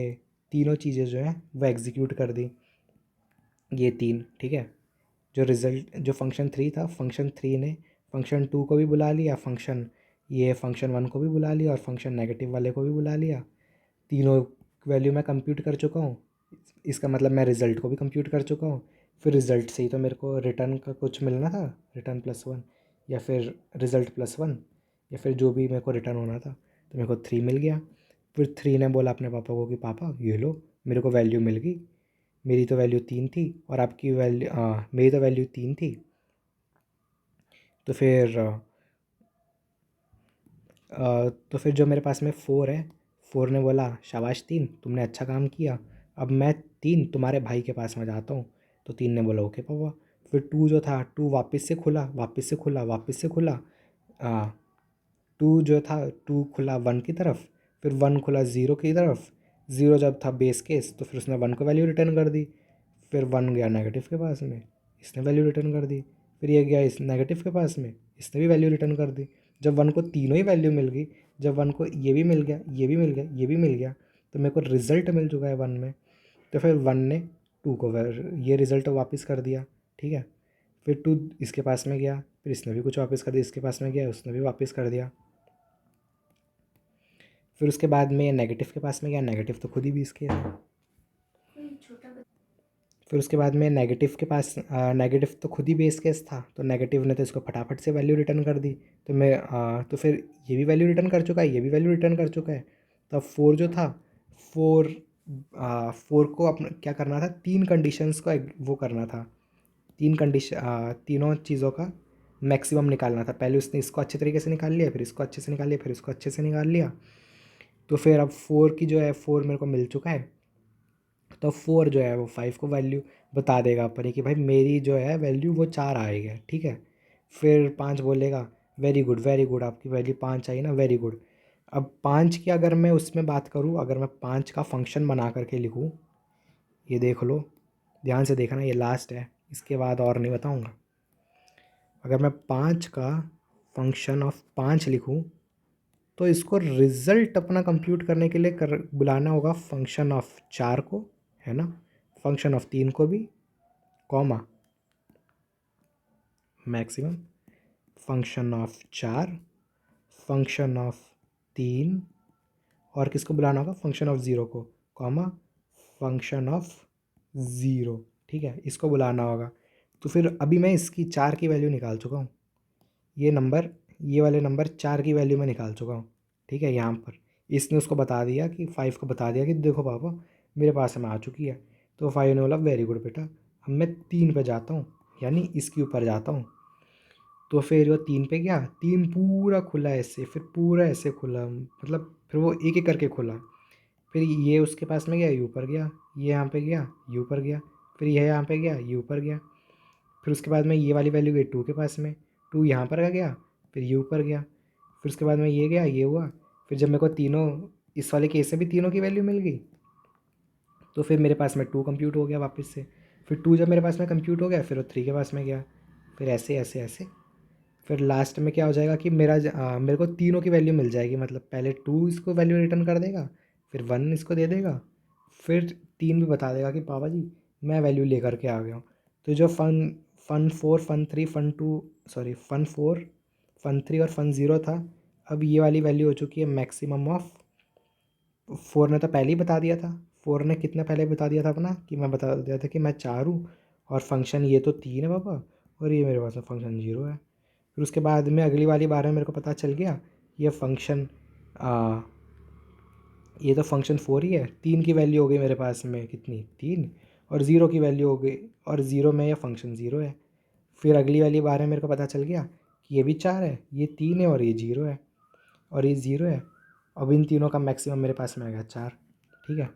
तीनों चीज़ें जो हैं वो एग्जीक्यूट कर दी, ये 3। ठीक है, जो फंक्शन 3 था, फंक्शन 3 ने फंक्शन 2 को भी बुला लिया, फंक्शन 1 को भी बुला लिया, और फंक्शन नेगेटिव वाले को भी बुला लिया। तीनों वैल्यू मैं कंप्यूट कर चुका हूँ, इसका मतलब मैं रिज़ल्ट को भी कंप्यूट कर चुका हूँ। फिर रिज़ल्ट से ही तो मेरे को रिटर्न का कुछ मिलना था, रिटर्न +1। या फिर रिज़ल्ट +1 या फिर जो भी मेरे को रिटर्न होना था, तो मेरे को 3 मिल गया। फिर 3 ने बोला अपने पापा को कि पापा ये लो, मेरे को वैल्यू मिल गई, मेरी तो वैल्यू 3 थी और आपकी वैल्यू मेरी तो वैल्यू 3 थी। तो फिर तो फिर जो मेरे पास में 4 है, 4 ने बोला शाबाश 3, तुमने अच्छा काम किया, अब मैं 3 तुम्हारे भाई के पास में जाता हूँ। तो 3 ने बोला ओके पापा। फिर 2 जो था, 2 वापस से खुला, वापस से खुला, वापस से खुला। 2 जो था, 2 खुला 1 की तरफ, फिर 1 खुला 0 की तरफ। 0 जब था बेस केस, तो फिर उसने 1 को वैल्यू रिटर्न कर दी। फिर 1 गया नेगेटिव के पास में, इसने वैल्यू रिटर्न कर दी। फिर ये गया इस नेगेटिव के पास में, इसने भी वैल्यू रिटर्न कर दी। जब 1 को तीनों ही वैल्यू मिल गई, जब 1 को ये भी मिल गया, ये भी मिल गया, ये भी मिल गया, तो मेरे को रिज़ल्ट मिल चुका है 1 में। तो फिर 1 ने 2 को ये रिज़ल्ट वापस कर दिया, ठीक है। फिर 2 इसके पास में गया, फिर इसने भी कुछ वापस कर दिया, इसके पास में गया, उसने भी वापस कर दिया। फिर उसके बाद में नेगेटिव के पास में गया, नेगेटिव तो खुद ही 20 के है। फिर उसके बाद में नेगेटिव के पास नेगेटिव तो खुद ही बेस केस था, तो नेगेटिव ने तो इसको फटाफट से वैल्यू रिटर्न कर दी। तो तो फिर ये भी वैल्यू रिटर्न कर चुका है, ये भी वैल्यू रिटर्न कर चुका है। तो अब 4 जो था, 4 4 को अपना क्या करना था, 3 कंडीशंस को वो करना था। 3 कंडीशन, तीनों चीज़ों का मैक्सिमम निकालना था। पहले उसने इसको अच्छे तरीके से निकाल लिया, फिर इसको अच्छे से निकाल लिया, फिर इसको अच्छे से निकाल लिया। तो फिर अब 4 की जो है, 4 मेरे को मिल चुका है। तो 4 जो है वो 5 को वैल्यू बता देगा अपनी कि भाई मेरी जो है वैल्यू वो 4 आएगा, ठीक है। फिर 5 बोलेगा वेरी गुड, आपकी वैल्यू 5 आई ना, वेरी गुड। अब 5 की अगर मैं उसमें बात करूँ, अगर मैं 5 का फंक्शन बना करके लिखूँ, ये देख लो, ध्यान से देखना, ये लास्ट है, इसके बाद और नहीं बताऊँगा। अगर मैं 5 का फंक्शन ऑफ 5 लिखूँ, तो इसको रिज़ल्ट अपना कंप्यूट करने के लिए बुलाना होगा फंक्शन ऑफ 4 को, है ना, फंक्शन ऑफ 3 को भी, comma maximum, function of 4, function of 3, और किसको बुलाना होगा, फंक्शन ऑफ 0 को, कॉमा फंक्शन ऑफ 0, ठीक है, इसको बुलाना होगा। तो फिर अभी मैं इसकी 4 की वैल्यू निकाल चुका हूँ, ये नंबर, ये वाले नंबर 4 की वैल्यू में निकाल चुका हूँ, ठीक है। यहाँ पर इसने उसको बता दिया कि 5 को बता दिया कि देखो पापा मेरे पास में आ चुकी है। तो 5 ने बोला वेरी गुड बेटा, अब मैं 3 पे जाता हूँ, यानी इसके ऊपर जाता हूँ। तो फिर वो 3 पे गया, 3 पूरा खुला ऐसे, फिर पूरा ऐसे खुला, मतलब फिर वो एक एक करके खुला। फिर ये उसके पास में गया, ये ऊपर गया, ये यहाँ पे गया, ये ऊपर गया, फिर यह यहाँ पे गया, ये ऊपर गया। फिर उसके बाद में ये वाली वैल्यू गई 2 के पास में, 2 यहाँ पर आ गया, फिर ये ऊपर गया। फिर उसके बाद में ये गया, ये हुआ। फिर जब मेरे को तीनों, इस वाले केस से भी तीनों की वैल्यू मिल गई, तो फिर मेरे पास में 2 कंप्यूट हो गया वापस से। फिर 2 जब मेरे पास में कंप्यूट हो गया, फिर वो 3 के पास में गया। फिर ऐसे ऐसे ऐसे, फिर लास्ट में क्या हो जाएगा कि मेरे को तीनों की वैल्यू मिल जाएगी। मतलब पहले 2 इसको वैल्यू रिटर्न कर देगा, फिर 1 इसको दे देगा, फिर 3 भी बता देगा कि पापा जी मैं वैल्यू लेकर के आ गया हूँ। तो जो fun 4, fun 3, fun 2, sorry fun 4, fun 3 और फन 0 था, अब ये वाली वैल्यू हो चुकी है मैक्सिमम ऑफ 4 ने तो पहले ही बता दिया था। 4 ने कितना पहले बता दिया था अपना, कि मैं बता दिया था कि मैं 4 हूँ, और फंक्शन ये तो 3 है पापा, और ये मेरे पास में फंक्शन 0 है। फिर उसके बाद में अगली वाली बार में मेरे को पता चल गया ये फंक्शन, ये तो फंक्शन 4 ही है। 3 की वैल्यू हो गई मेरे पास में कितनी, 3, और 0 की वैल्यू हो गई, और 0 में ये फंक्शन 0 है। फिर अगली वाली बार में मेरे को पता चल गया कि ये भी 4 है, ये 3 है, और ये 0 है, और ये 0 है। अब इन तीनों का मैक्सिमम मेरे पास में आ गया 4, ठीक है।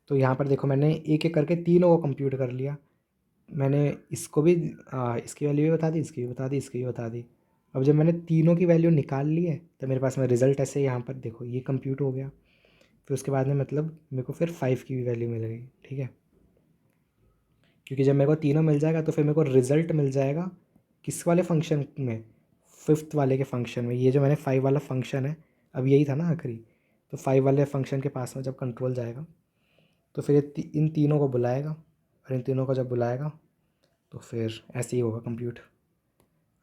तो यहाँ पर देखो मैंने एक एक करके तीनों को कंप्यूट कर लिया। मैंने इसको भी इसकी वैल्यू भी बता दी, इसकी भी बता दी, इसकी भी बता दी। अब जब मैंने तीनों की वैल्यू निकाल ली है, तो मेरे पास में रिज़ल्ट ऐसे यहाँ पर देखो ये कंप्यूट हो गया। फिर उसके बाद में मतलब मेरे को फिर 5 की भी वैल्यू मिल गई, ठीक है। क्योंकि जब मेरे को तीनों मिल जाएगा, तो फिर मेरे को रिज़ल्ट मिल जाएगा किस वाले फंक्शन में, 5th वाले के फंक्शन में। ये जो मैंने 5 वाला फंक्शन है, अब यही था ना आखिरी, तो 5 वाले फंक्शन के पास में जब कंट्रोल जाएगा, तो फिर ये इन तीनों को बुलाएगा, और इन तीनों को जब बुलाएगा, तो फिर ऐसे ही होगा कंप्यूट।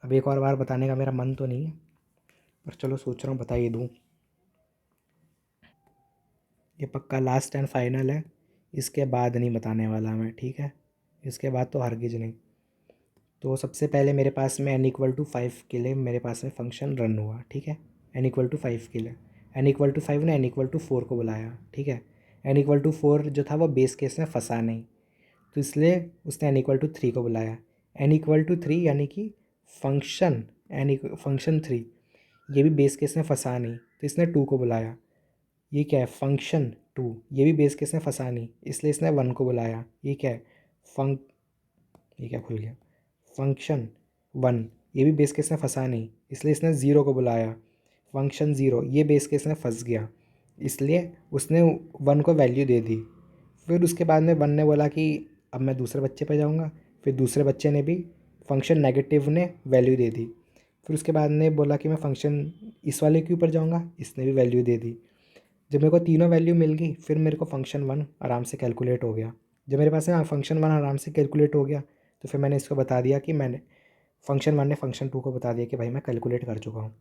अब एक और बार बताने का मेरा मन तो नहीं है, पर चलो सोच रहा हूँ बता ही दूँ। ये पक्का लास्ट एंड फाइनल है, इसके बाद नहीं बताने वाला मैं, ठीक है। इसके बाद तो हरगिज नहीं। तो सबसे पहले मेरे पास में n=5 के लिए मेरे पास में फंक्शन रन हुआ, ठीक है, n=5 के लिए। n=5 ने n=4 को बुलाया, ठीक है। n=4 जो था वो बेस केस में फंसा नहीं, तो इसलिए उसने n=3 को बुलाया। n=3 यानी कि फंक्शन फंक्शन 3 ये भी बेस केस में फंसा नहीं, तो इसने 2 को बुलाया। ये क्या है, फंक्शन 2 ये भी बेस केस में फंसा नहीं, इसलिए इसने 1 को बुलाया। ये क्या है, फंक ये क्या खुल गया, फंक्शन 1 ये भी बेस केस में फंसा नहीं, इसलिए इसने 0 को बुलाया। फंक्शन 0 ये बेस केस में फंस गया, इसलिए उसने 1 को वैल्यू दे दी। फिर उसके बाद में 1 ने बोला कि अब मैं दूसरे बच्चे पे जाऊँगा, फिर दूसरे बच्चे ने भी फंक्शन नेगेटिव ने वैल्यू दे दी। फिर उसके बाद ने बोला कि मैं फंक्शन इस वाले के ऊपर जाऊँगा, इसने भी वैल्यू दे दी। जब मेरे को तीनों वैल्यू मिल गई, फिर मेरे को फंक्शन 1 आराम से कैलकुलेट हो गया। जब मेरे पास में फंक्शन 1 आराम से कैलकुलेट हो गया, तो फिर मैंने इसको बता दिया कि मैंने फंक्शन 1 ने फंक्शन 2 को बता दिया कि भाई मैं कैलकुलेट कर चुका हूँ।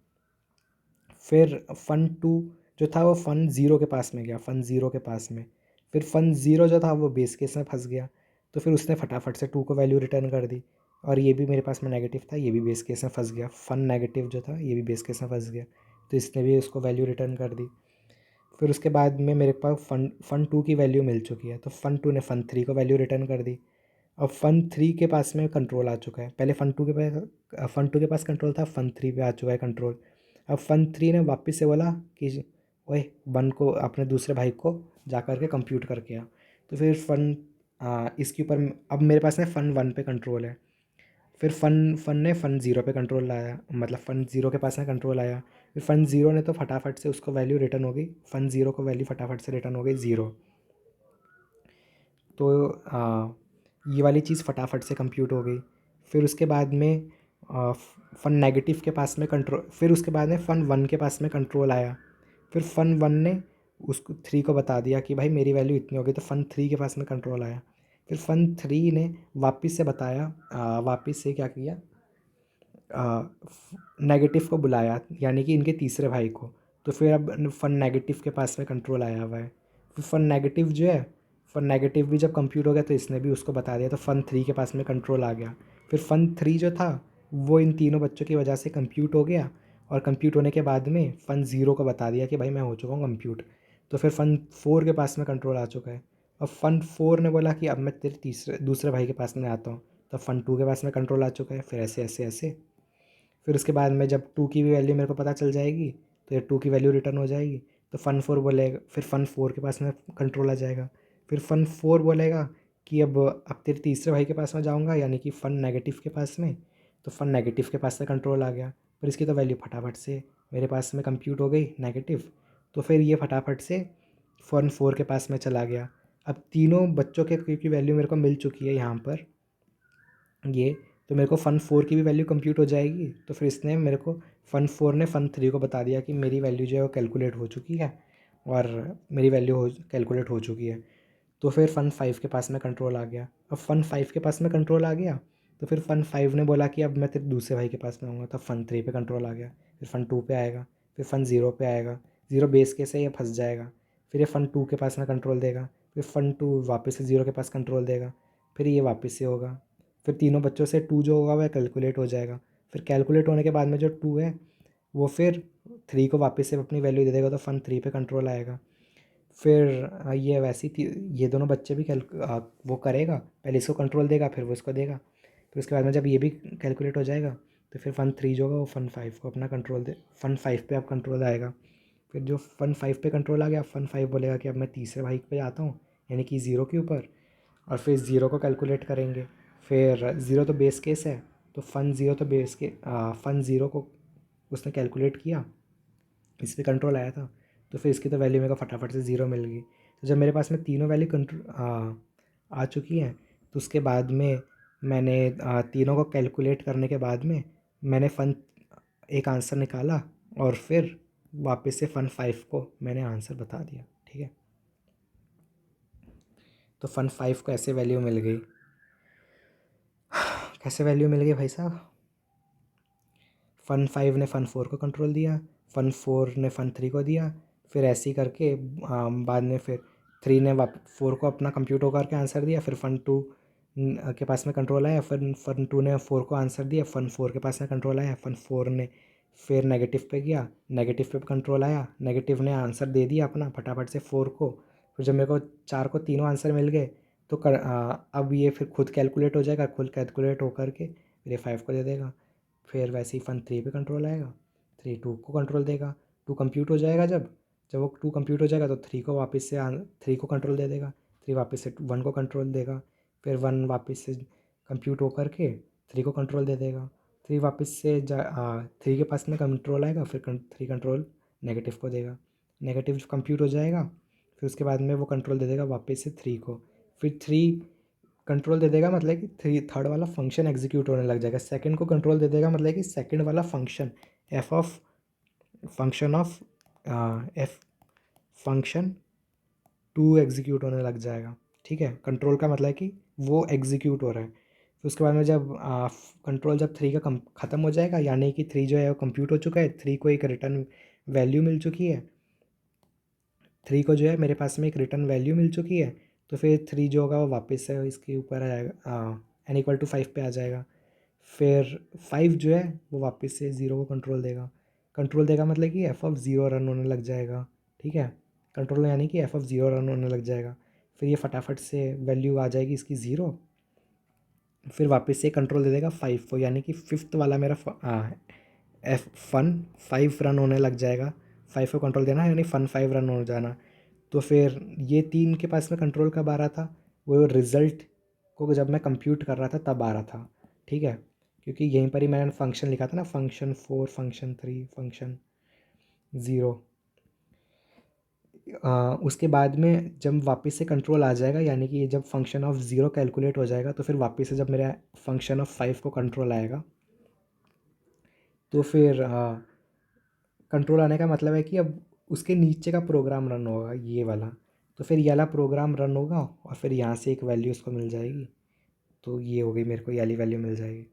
फिर फन 2 जो था वो फन 0 के पास में गया, फन 0 के पास में। फिर फन 0 जो था वो बेस केस में फंस गया, तो फिर उसने फटाफट से 2 को वैल्यू रिटर्न कर दी। और ये भी मेरे पास में नेगेटिव था, ये भी बेस केस में फंस गया। फन नेगेटिव जो था ये भी बेस केस में फंस गया, तो इसने भी उसको वैल्यू रिटर्न कर दी। फिर उसके बाद में मेरे पास फन 2 की वैल्यू मिल चुकी है, तो फन 2 ने फन 3 को वैल्यू रिटर्न कर दी। अब फन 3 के पास में कंट्रोल आ चुका है। पहले फन 2 के पास कंट्रोल था, फन 3 पे आ चुका है कंट्रोल। अब फन 3 ने वापस से बोला कि ओए 1 को अपने दूसरे भाई को जा कर के कंप्यूट करके आ। तो फिर इसके ऊपर अब मेरे पास में फन 1 पे कंट्रोल है। फिर फन फन ने फन 0 पे कंट्रोल लाया, मतलब फन 0 के पास में कंट्रोल आया। फिर फन 0 ने तो फटाफट से उसको वैल्यू रिटर्न हो गई, फन 0 को वैल्यू फटाफट से रिटर्न हो गई 0। तो ये वाली चीज़ फटाफट से कंप्यूट हो गई। फिर उसके बाद में फन नेगेटिव के पास में कंट्रोल, फिर उसके बाद में फन 1 के पास में कंट्रोल आया। फिर फन 1 ने उसको 3 को बता दिया कि भाई मेरी वैल्यू इतनी हो गई, तो फन 3 के पास में कंट्रोल आया। फिर फन 3 ने वापस से बताया, वापस से क्या किया, नेगेटिव को बुलाया, यानी कि इनके तीसरे भाई को। तो फिर अब फन नेगेटिव के पास में कंट्रोल आया हुआ है। फिर फन नेगेटिव जो है, फन नेगेटिव भी जब कंप्यूट हो गया तो इसने भी उसको बता दिया, तो फन 3 के पास में कंट्रोल आ गया। फिर फन 3 जो था वो इन तीनों बच्चों की वजह से कंप्यूट हो गया, और कंप्यूट होने के बाद में फन 0 को बता दिया कि भाई मैं हो चुका हूँ कंप्यूट। तो फिर फन 4 के पास में कंट्रोल आ चुका है। अब फन 4 ने बोला कि अब मैं तेरे दूसरे भाई के पास में आता हूँ, तो फन 2 के पास में कंट्रोल आ चुका है। फिर ऐसे ऐसे ऐसे फिर उसके बाद में जब 2 की भी वैल्यू मेरे को पता चल जाएगी, तो ये 2 की वैल्यू रिटर्न हो जाएगी। तो फन 4 बोलेगा, फिर फन 4 के पास में कंट्रोल आ जाएगा। फिर फन 4 बोलेगा कि अब तेरे तीसरे भाई के पास में जाऊँगा, यानी कि फन नेगेटिव के पास में। तो फन नेगेटिव के पास से कंट्रोल आ गया, पर इसकी तो वैल्यू फटाफट से मेरे पास में कंप्यूट हो गई नेगेटिव। तो फिर ये फटाफट से फन 4 के पास में चला गया। अब तीनों बच्चों के क्योंकि वैल्यू मेरे को मिल चुकी है यहाँ पर ये, तो मेरे को फ़न 4 की भी वैल्यू कंप्यूट हो जाएगी। तो फिर इसने मेरे को फ़न 4 ने फ़न 3 को बता दिया कि मेरी वैल्यू जो है वो कैलकुलेट हो चुकी है, और मेरी वैल्यू हो कैलकुलेट हो चुकी है। तो फिर फ़न 5 के पास में कंट्रोल आ गया। अब फ़न 5 के पास में कंट्रोल आ गया, तो फिर फ़न 5 ने बोला कि अब मैं तेरे दूसरे भाई के पास में आऊँगा, तब फ़न 3 पे कंट्रोल आ गया। फिर फ़न 2 पे आएगा, फिर फ़न 0 पे आएगा, 0 बेस केस है ये फंस जाएगा। फिर ये फ़न 2 के पास में कंट्रोल देगा, फिर फ़न 2 वापस से 0 के पास कंट्रोल देगा, फिर ये वापस से होगा। फिर तीनों बच्चों से 2 जो होगा वह कैलकुलेट हो जाएगा। फिर कैलकुलेट होने के बाद में जो 2 है वो फिर 3 को वापस से अपनी वैल्यू दे देगा, तो फ़न 3 पे कंट्रोल आएगा। फिर ये वैसी ये दोनों बच्चे भी वो करेगा, पहले इसको कंट्रोल देगा फिर वो इसको देगा। फिर उसके बाद में जब ये भी कैलकुलेट हो जाएगा, तो फिर फ़न 3 जो होगा वो फ़न 5 को अपना कंट्रोल दे, फ़न 5 पे अब कंट्रोल आएगा। फिर जो फ़न 5 पे कंट्रोल आ गया, फ़न 5 बोलेगा कि अब मैं तीसरे भाई पे आता हूँ, यानी कि 0 के ऊपर, और फिर 0 को कैलकुलेट करेंगे। फिर 0 तो बेस केस है, तो फ़न 0 तो फ़न 0 को उसने कैलकुलेट किया, इस पे कंट्रोल आया था, तो फिर इसकी तो वैल्यू मेरे को फटाफट से 0 मिल गई। तो जब मेरे पास में तीनों वैल्यू आ चुकी हैं, तो उसके बाद में मैंने तीनों को कैलकुलेट करने के बाद में मैंने फ़न एक आंसर निकाला, और फिर वापस से फ़न 5 को मैंने आंसर बता दिया, ठीक है। तो फ़न 5 को ऐसे वैल्यू मिल गई। कैसे वैल्यू मिल गई भाई साहब, फ़न 5 ने फ़न 4 को कंट्रोल दिया, फ़न 4 ने फ़न 3 को दिया, फिर ऐसे ही करके बाद में फिर 3 ने 4 को अपना कंप्यूट होकर के आंसर दिया, फिर फ़न 2 के पास में कंट्रोल आया, फन 2 ने 4 को आंसर दिया, फन 4 के पास में कंट्रोल आया, फन 4 ने फिर नेगेटिव पे गया, नेगेटिव पे कंट्रोल आया, नेगेटिव ने आंसर दे दिया अपना फटाफट से 4 को। फिर जब मेरे को 4 को तीनों आंसर मिल गए तो अब ये फिर खुद कैलकुलेट हो जाएगा, खुद कैलकुलेट होकर के फिर ये 5 को दे देगा। फिर वैसे ही फन 3 पे कंट्रोल आएगा, 3 2 को कंट्रोल देगा, 2 कंप्यूट हो जाएगा। जब जब वो 2 कंप्यूट हो जाएगा तो 3 को वापस से 3 को कंट्रोल दे देगा, 3 वापस से 1 को कंट्रोल देगा, फिर 1 वापस से कंप्यूट होकर के 3 को कंट्रोल दे देगा, 3 वापस से 3 के पास में कंट्रोल आएगा, फिर 3 कंट्रोल नेगेटिव को देगा, नेगेटिव कंप्यूट हो जाएगा, फिर उसके बाद में वो कंट्रोल दे देगा वापस से 3 को, फिर 3 कंट्रोल दे देगा, मतलब कि थर्ड वाला फंक्शन एग्जीक्यूट होने लग जाएगा। सेकंड को कंट्रोल दे देगा, मतलब कि सेकंड वाला function F of function of F function 2 execute होने लग जाएगा। ठीक है, कंट्रोल का मतलब है कि वो एग्जीक्यूट हो रहा है। फिर उसके बाद में जब कंट्रोल जब 3 का ख़त्म हो जाएगा, यानी कि 3 जो है वो कंप्यूट हो चुका है, 3 को एक रिटर्न वैल्यू मिल चुकी है, 3 को जो है मेरे पास में एक रिटर्न वैल्यू मिल चुकी है, तो फिर 3 जो होगा वो वापस से इसके ऊपर आ जाएगा, n=5 पे आ जाएगा। फिर 5 जो है वो वापस से 0 को कंट्रोल देगा, मतलब कि एफ ऑफ 0 रन होने लग जाएगा। ठीक है, कंट्रोल यानी कि एफ ऑफ 0 रन होने लग जाएगा। फिर ये फटाफट से वैल्यू आ जाएगी इसकी 0, फिर वापस से कंट्रोल दे देगा 5 को, यानी कि फिफ्थ वाला मेरा एफ फन 5 रन होने लग जाएगा। 5 को कंट्रोल देना यानी फन 5 रन हो जाना। तो फिर ये 3 के पास में कंट्रोल कब आ रहा था, वो रिज़ल्ट को जब मैं कंप्यूट कर रहा था तब आ रहा था। ठीक है, क्योंकि यहीं पर ही मैंने फंक्शन लिखा था ना, फंक्शन 4 फंक्शन 3 फंक्शन 0। उसके बाद में जब वापस से कंट्रोल आ जाएगा, यानी कि जब फंक्शन ऑफ 0 कैलकुलेट हो जाएगा, तो फिर वापस से जब मेरा फंक्शन ऑफ 5 को कंट्रोल आएगा, तो फिर कंट्रोल आने का मतलब है कि अब उसके नीचे का प्रोग्राम रन होगा ये वाला, तो फिर ये वाला प्रोग्राम रन होगा और फिर यहाँ से एक वैल्यू उसको मिल जाएगी। तो ये हो गई, मेरे को ये वाली वैल्यू मिल जाएगी।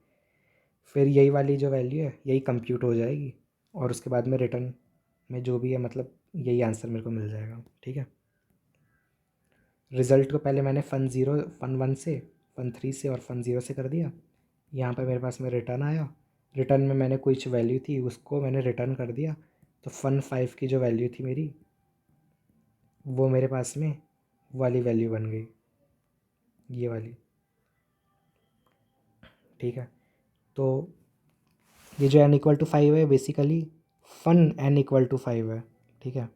फिर यही वाली जो वैल्यू है यही कंप्यूट हो जाएगी और उसके बाद में रिटर्न में जो भी है, मतलब यही आंसर मेरे को मिल जाएगा। ठीक है, रिज़ल्ट को पहले मैंने फन 1 से, फन 3 से और फन 0 से कर दिया। यहाँ पर मेरे पास में रिटर्न आया, रिटर्न में मैंने कुछ वैल्यू थी उसको मैंने रिटर्न कर दिया, तो फन 5 की जो वैल्यू थी मेरी, वो मेरे पास में वाली वैल्यू बन गई, ये वाली। ठीक है, तो ये जो n=5 है बेसिकली फन n=5 है। ठीक है,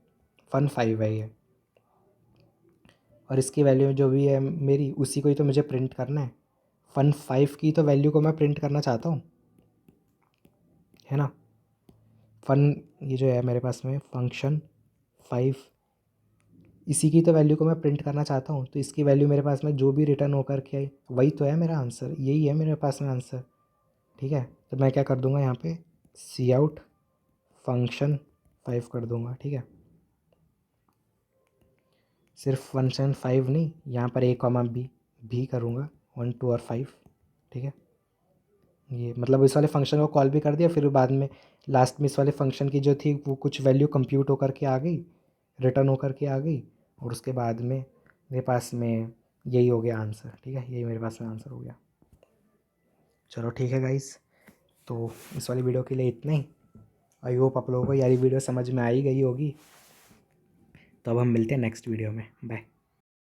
फन 5 है ये, और इसकी वैल्यू जो भी है मेरी उसी को ही तो मुझे प्रिंट करना है। फन 5 की तो वैल्यू को मैं प्रिंट करना चाहता हूँ, है ना। फन ये जो है मेरे पास में फंक्शन 5, इसी की तो वैल्यू को मैं प्रिंट करना चाहता हूँ, तो इसकी वैल्यू मेरे पास में जो भी रिटर्न होकर के आई वही तो है मेरा आंसर, यही है मेरे पास में आंसर। ठीक है, तो मैं क्या कर दूंगा यहाँ पे सी आउट फंक्शन 5 कर दूंगा। ठीक है, सिर्फ फंक्शन 5 नहीं, यहाँ पर ए कॉमा बी भी करूँगा, 1 2 और 5। ठीक है, ये मतलब इस वाले फंक्शन को कॉल भी कर दिया, फिर बाद में लास्ट में इस वाले फंक्शन की जो थी वो कुछ वैल्यू कंप्यूट होकर के आ गई, रिटर्न होकर के आ गई, और उसके बाद में मेरे पास में यही हो गया आंसर। ठीक है, यही मेरे पास में आंसर हो गया। चलो ठीक है गाइस, तो इस वाली वीडियो के लिए इतना ही। आई होप आप लोगों को यारी वीडियो समझ में आई गई होगी। तो अब हम मिलते हैं नेक्स्ट वीडियो में, बाय।